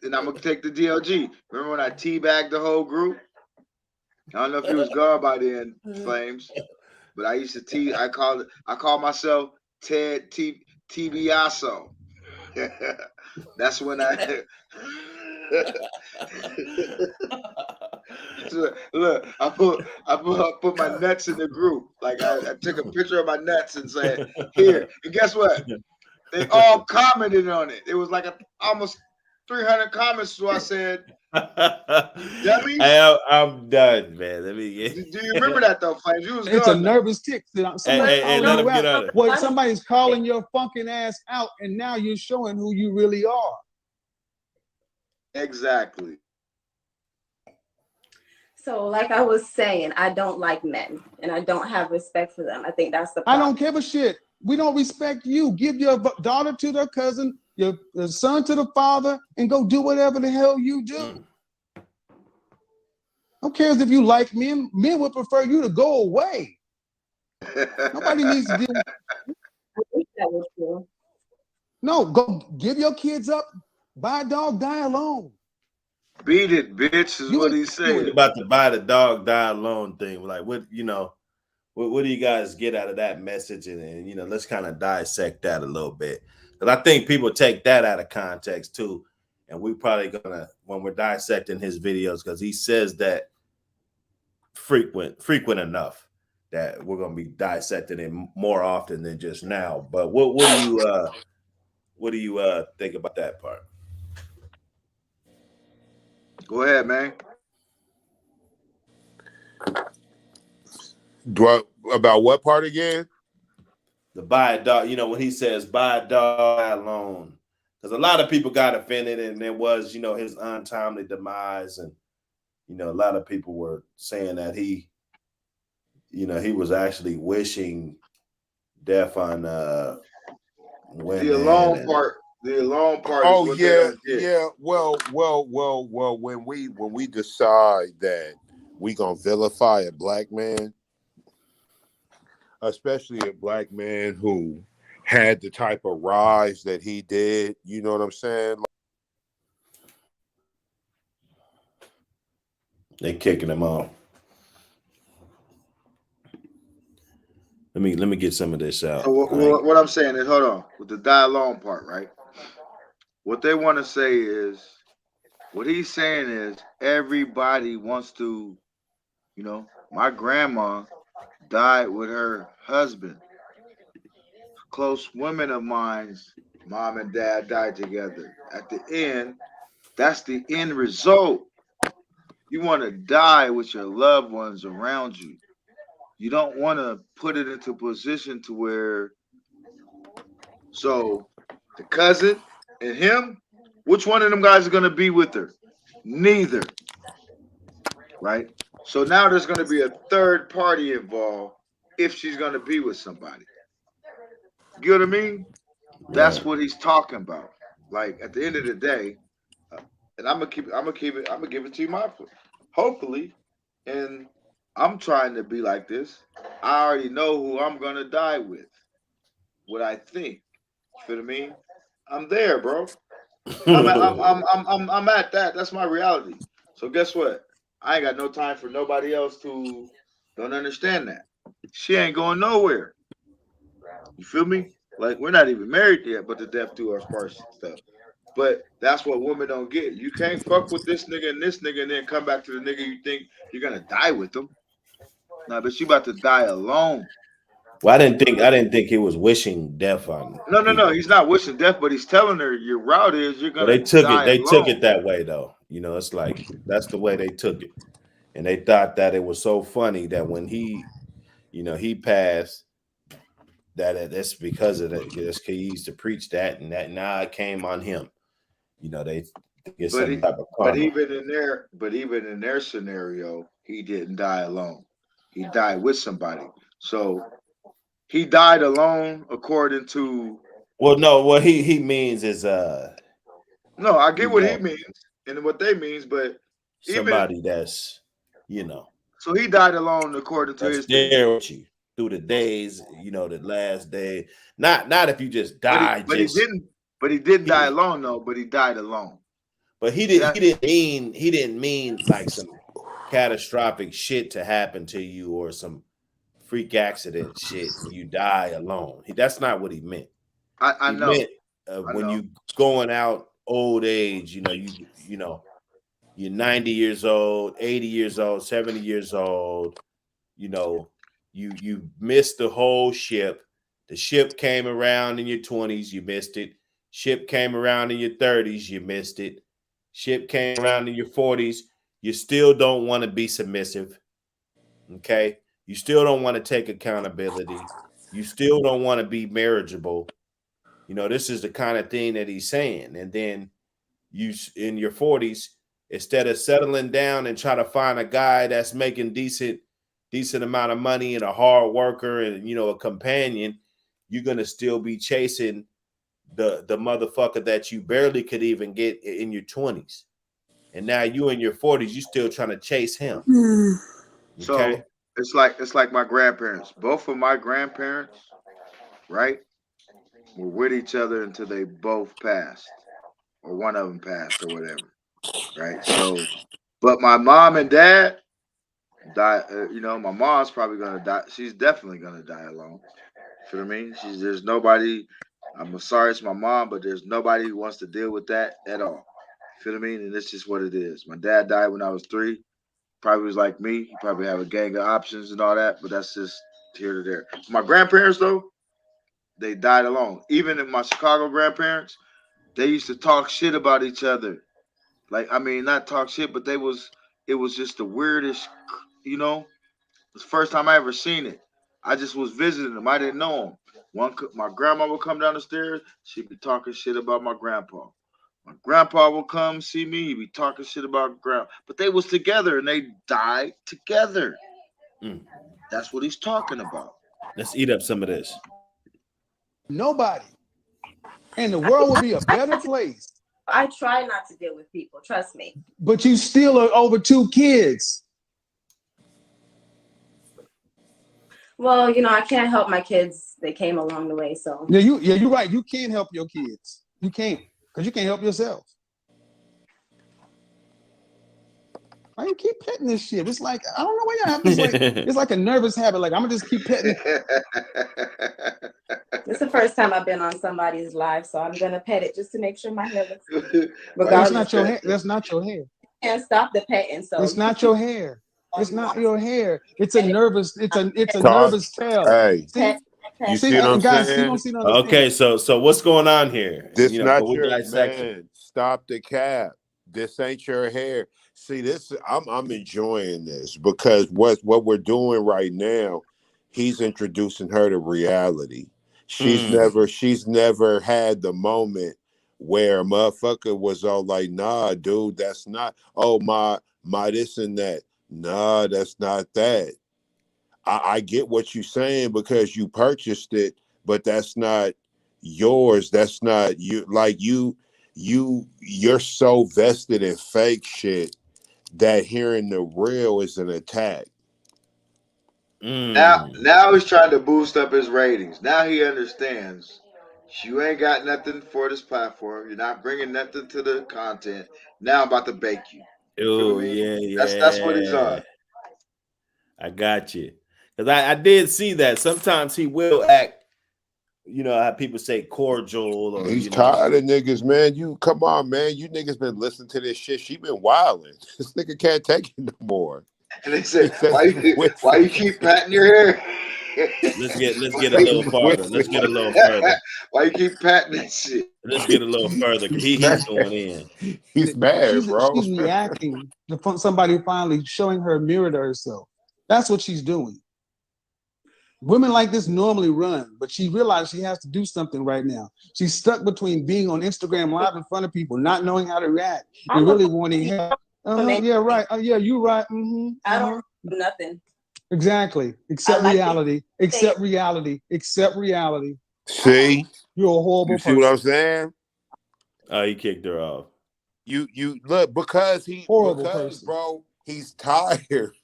And I'm gonna take the DLG. Remember when I teabagged the whole group? I don't know if he was gone by then, Flames, but I used to I called myself Ted Tibiasso. That's when I look. I put my nuts in the group. Like I took a picture of my nuts and said, "Here." And guess what? They all commented on it. It was like almost 300 comments. So I said, "Dummies." I'm done, man. Do you remember that though, Flames? You was it's a nervous tick. Somebody's calling your fucking ass out, and now you're showing who you really are. Exactly. So, like I was saying, I don't like men, and I don't have respect for them. I think that's the problem. I don't give a shit. We don't respect you. Give your daughter to their cousin, your son to the father, and go do whatever the hell you do. Who cares if you like men? Men would prefer you to go away. Nobody needs to deal with I wish that was true. No, go give your kids up. Buy a dog, die alone. Beat it, bitch, is what he said. About to buy the dog, die alone thing. Like, what do you guys get out of that message? And let's kind of dissect that a little bit. Because I think people take that out of context too. And we probably gonna, when we're dissecting his videos, because he says that frequent enough that we're gonna be dissecting it more often than just now. But what do you think about that part? Go ahead, man. About what part again? The buy a dog, when he says buy a dog alone, because a lot of people got offended, and it was, his untimely demise, and a lot of people were saying that he was actually wishing death on women. The alone part Oh is what they yeah, don't get. yeah. Well. When we decide that we gonna vilify a black man, especially a black man who had the type of rise that he did, you know what I'm saying? They kicking him off. Let me get some of this out. So what I'm saying is, hold on, with the die alone part, right? What they want to say is, what he's saying is, everybody wants to, my grandma died with her husband. Close women of mine's mom and dad died together. At the end, that's the end result. You want to die with your loved ones around you. You don't want to put it into a position to where, so the cousin and him, which one of them guys is going to be with her? Neither. Right? So now there's going to be a third party involved if she's going to be with somebody. You know what I mean? That's what he's talking about. Like at the end of the day, and I'm gonna give it to you, my hopefully, and I'm trying to be like this. I already know who I'm gonna die with. What I think. You feel what I mean? I'm there, bro. I'm at that. That's my reality. So guess what? I ain't got no time for nobody else to don't understand that. She ain't going nowhere. You feel me? Like we're not even married yet, but the death do us part stuff. But that's what women don't get. You can't fuck with this nigga, and then come back to the nigga you think you're gonna die with them. Nah, but she about to die alone. Well, I didn't think he was wishing death on No. people. He's not wishing death, but he's telling her your route is you're Well, gonna die they took alone. it that way though. It's like that's the way they took it. And they thought that it was so funny that when he passed, that's because of that. He used to preach that, and that now it came on him. They get But some he, type of karma. but even in their scenario, he didn't die alone. He died with somebody. So he died alone according to. Well, no, what he means is No, I get you what he know, means and what they means, but even somebody that's so he died alone according to that's his thing. there with you through the days, the last day. Not if you just die, But he didn't die he alone though. But he died alone. but he See didn't that? he didn't mean like some catastrophic shit to happen to you or some freak accident shit and you die alone. That's not what he meant. I He know. meant I when know. you going out old age, you're 90 years old, 80 years old, 70 years old, you missed the whole ship. The ship came around in your 20s, you missed it. Ship came around in your 30s, you missed it. Ship came around in your 40s, you still don't want to be submissive. Okay? You still don't want to take accountability. You still don't want to be marriageable. This is the kind of thing that he's saying. And then you in your 40s, instead of settling down and try to find a guy that's making decent amount of money and a hard worker and a companion, you're gonna still be chasing the motherfucker that you barely could even get in your 20s. And now you in your 40s, you still trying to chase him. Okay. So it's like my grandparents. Both of my grandparents, right, were with each other until they both passed, or one of them passed, or whatever. Right. So, but my mom and dad die. My mom's probably gonna die. She's definitely gonna die alone. You know what I mean? There's nobody I'm sorry it's my mom, but there's nobody who wants to deal with that at all. Feel what I mean? And it's just what it is. My dad died when I was 3. Probably was like me. He probably have a gang of options and all that, but that's just here to there. My grandparents though, they died alone. Even if my Chicago grandparents, they used to talk shit about each other. Like I mean, not talk shit, but it was just the weirdest, you know. It's the first time I ever seen it. I just was visiting them. I didn't know them. My grandma would come down the stairs. She'd be talking shit about my grandpa. My grandpa would come see me. He'd be talking shit about grandpa. But they was together and they died together. Mm. That's what he's talking about. Let's eat up some of this. Nobody. And the world would be a better place. I try not to deal with people. Trust me. But you still are over 2 kids. Well, you know, I can't help my kids. They came along the way, so. Yeah, you're right. You can't help your kids. You can't, because you can't help yourself. Why you keep petting this shit? It's like, I don't know why y'all have this, like, it's like a nervous habit. Like, I'm gonna just keep petting. It's the first time I've been on somebody's live, so I'm gonna pet it just to make sure my hair looks good. That's not your hair. That's not your hair. Can't stop the petting, so. It's not your hair. It's not your hair. It's a nervous. It's a nervous tail. Hey, you see what I'm guys, saying? you don't see nothing. Okay, so what's going on here? This You know, not but we your dissect it. man. Stop the cap. This ain't your hair. See, this I'm enjoying this because what we're doing right now, he's introducing her to reality. She's never had the moment where a motherfucker was all like, nah, dude, that's not, oh my this and that. Nah, that's not that. I get what you're saying because you purchased it, but that's not yours. That's not you. Like you're so vested in fake shit that hearing the real is an attack. Now he's trying to boost up his ratings. Now he understands you ain't got nothing for this platform. You're not bringing nothing to the content. Now I'm about to bake you. Oh yeah. That's what he's on. I got you. Because I did see that. Sometimes he will act, you know, how people say cordial. Or, He's tired of niggas, man. You come on, man. You niggas been listening to this shit. She been wilding. This nigga can't take it no more. And they said, why you keep patting your hair? Let's get a little farther. Let's get a little further. Why you keep patting that shit? Let's get a little further. He's going in. He's mad, bro. She's reacting to somebody finally showing her a mirror to herself. That's what she's doing. Women like this normally run, but she realized she has to do something right now. She's stuck between being on Instagram Live in front of people, not knowing how to react, and really wanting help. Yeah, right. Yeah, you're right. I don't do nothing. Exactly. Accept reality. Accept reality. Accept reality. See? You're a horrible person. See what I'm saying? Oh, he kicked her off. You look because horrible person. Bro, he's tired.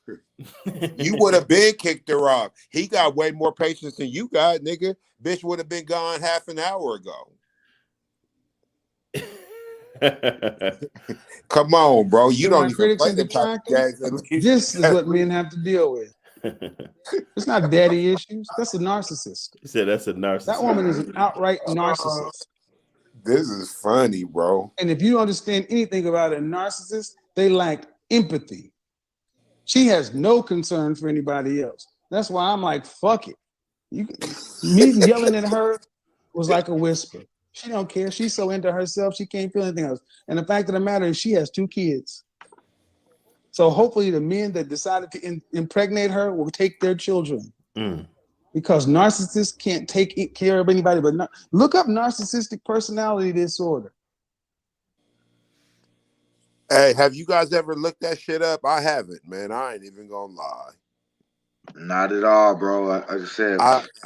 You would have been kicked her off. He got way more patience than you got, nigga. Bitch would have been gone half an hour ago. Come on, bro. You don't even play the type of gags. This is what men have to deal with. It's not daddy issues. That's a narcissist. He said that's a narcissist. That woman is an outright narcissist. This is funny, bro. And if you don't understand anything about a narcissist, they lack empathy. She has no concern for anybody else. That's why I'm like, fuck it. Me yelling at her was like a whisper. She don't care. She's so into herself, she can't feel anything else. And the fact of the matter is she has 2 kids. So hopefully the men that decided to impregnate her will take their children. Because narcissists can't take care of anybody. But look up narcissistic personality disorder. Hey, have you guys ever looked that shit up? I haven't, man. I ain't even gonna lie. Not at all, bro. Like I said,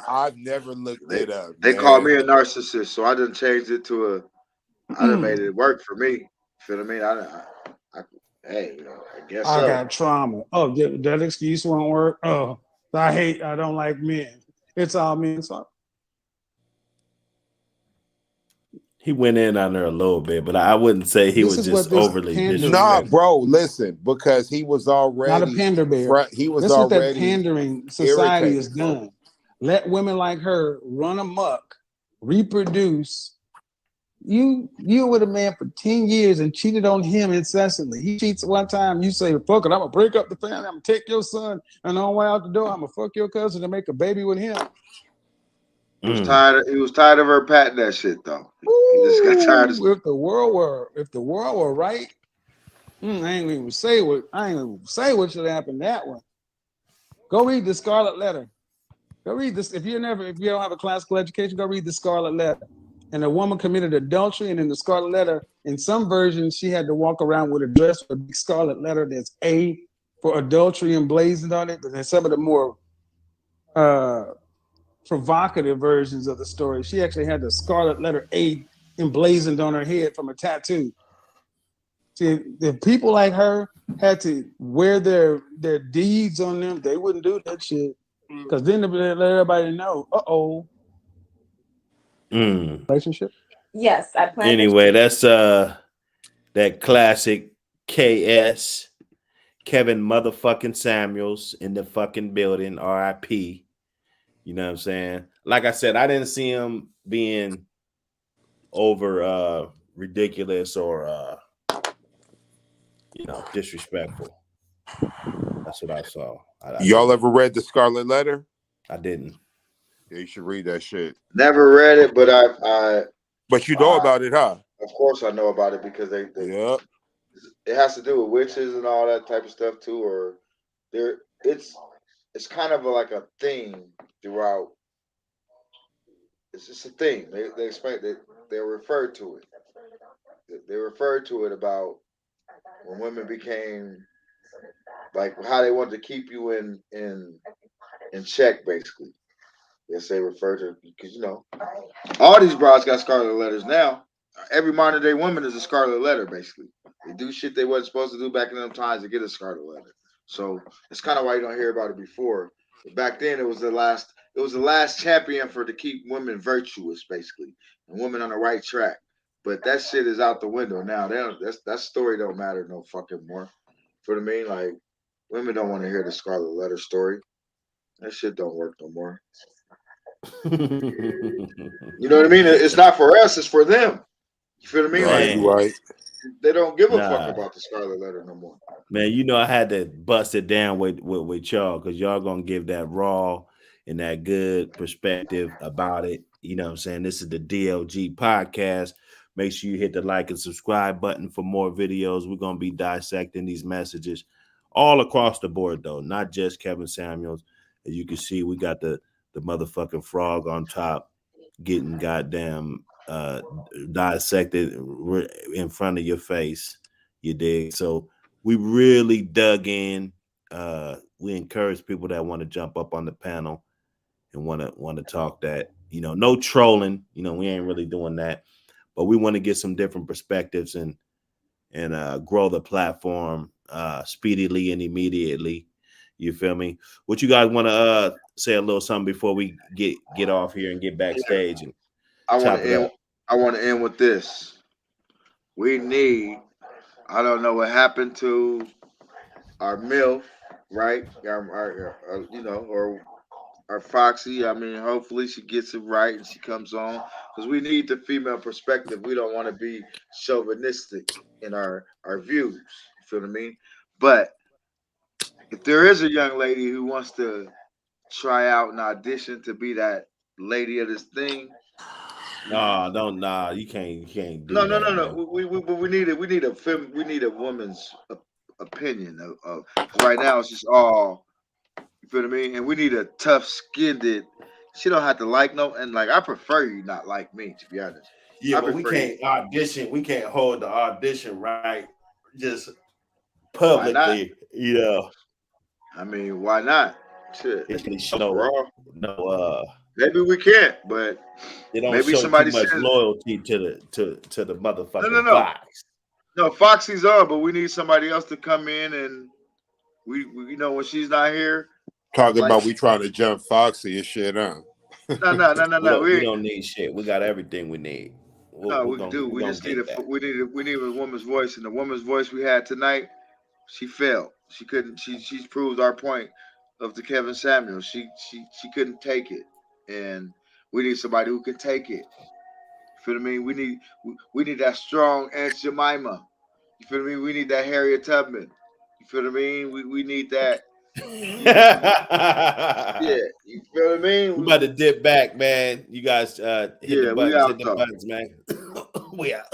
I've never looked it up. They called me a narcissist, so I done changed it to I done made it work for me. Feel what I mean? Hey, you know, I guess I got trauma. Oh, that excuse won't work. Oh, I don't like men. It's all men. So he went in on her a little bit, but I wouldn't say he was just overly disrespectful. Nah, bro, listen, because he was already not a pander bear. He was That's already what that pandering society has done. Let women like her run amok reproduce. You with a man for 10 years and cheated on him incessantly. He cheats one time, you say, fuck it, I'm gonna break up the family, I'm gonna take your son, and on the way out the door, I'm gonna fuck your cousin and make a baby with him. He was tired of her patting that shit though. He just got tired of if the world were right, I ain't even say what should happen that one. Go read the Scarlet Letter. Go read this. If you don't have a classical education, go read the Scarlet Letter. And a woman committed adultery, and in the Scarlet Letter, in some versions, she had to walk around with a dress with a big scarlet letter that's A for adultery emblazoned on it. But then some of the more provocative versions of the story, she actually had the scarlet letter A emblazoned on her head from a tattoo. See, if people like her had to wear their deeds on them, they wouldn't do that shit. Because then they let everybody know, relationship. Yes, I plan. Anyway, that's that classic KS Kevin motherfucking Samuels in the fucking building, RIP. You know what I'm saying? Like I said, I didn't see him being over ridiculous or disrespectful. That's what I saw. Y'all ever read the Scarlet Letter? I didn't. Yeah, you should read that shit. Never read it, but I But you know about it, huh? Of course I know about it because they Yep. It has to do with witches and all that type of stuff too, or it's kind of like a theme throughout. It's just a thing. They explain that they refer to it. They refer to it about when women became like how they wanted to keep you in check, basically. Yes, they refer to because all these broads got scarlet letters now. Every modern day woman is a scarlet letter, basically. They do shit they wasn't supposed to do back in them times to get a scarlet letter. So that's kind of why you don't hear about it before. But back then, it was the last champion for to keep women virtuous, basically, and women on the right track. But that shit is out the window now. That story don't matter no fucking more. For what I mean, like women don't want to hear the scarlet letter story. That shit don't work no more. You know what I mean? It's not for us, it's for them. You feel what I mean? Right. They don't give a fuck about the Scarlet Letter no more. Man, I had to bust it down with y'all because y'all gonna give that raw and that good perspective about it. You know what I'm saying? This is the DLG podcast. Make sure you hit the like and subscribe button for more videos. We're gonna be dissecting these messages all across the board, though, not just Kevin Samuels. As you can see, we got the motherfucking frog on top getting goddamn dissected in front of your face. You dig? So we really dug in. We encourage people that want to jump up on the panel and want to talk that. No trolling. We ain't really doing that, but we want to get some different perspectives and grow the platform speedily and immediately. You feel me? What you guys want to say a little something before we get off here and get backstage? And I want to end with this. We need. I don't know what happened to our MILF, right? Our or our Foxy. I mean, hopefully she gets it right and she comes on because we need the female perspective. We don't want to be chauvinistic in our views. You feel what I mean? But if there is a young lady who wants to try out an audition to be that lady of this thing. You can't do that. No. We need a woman's opinion of right now it's just all, you feel what I mean? And we need a tough skinned. She don't have to like no, and like I prefer you not like me, to be honest. Yeah, but we can't audition. We can't hold the audition right just publicly. I mean, why not? Shit. Maybe we can't, but they don't maybe show somebody too much says, loyalty to the motherfucking No. Fox. No, Foxy's on, but we need somebody else to come in and we when she's not here. Talking about we trying to jump Foxy and shit, huh? No. We don't need shit. We got everything we need. We do. We just need a woman's voice, and the woman's voice we had tonight, she failed. She couldn't. She's proved our point of the Kevin Samuels. She couldn't take it, and We need somebody who can take it. You feel me? We need that strong Aunt Jemima. You feel me? We need that Harriet Tubman. You feel what I mean? We need that. Yeah, you feel what I mean? We about to dip back, man. You guys hit the Yeah, we buttons, out hit the though. buttons, man. We out.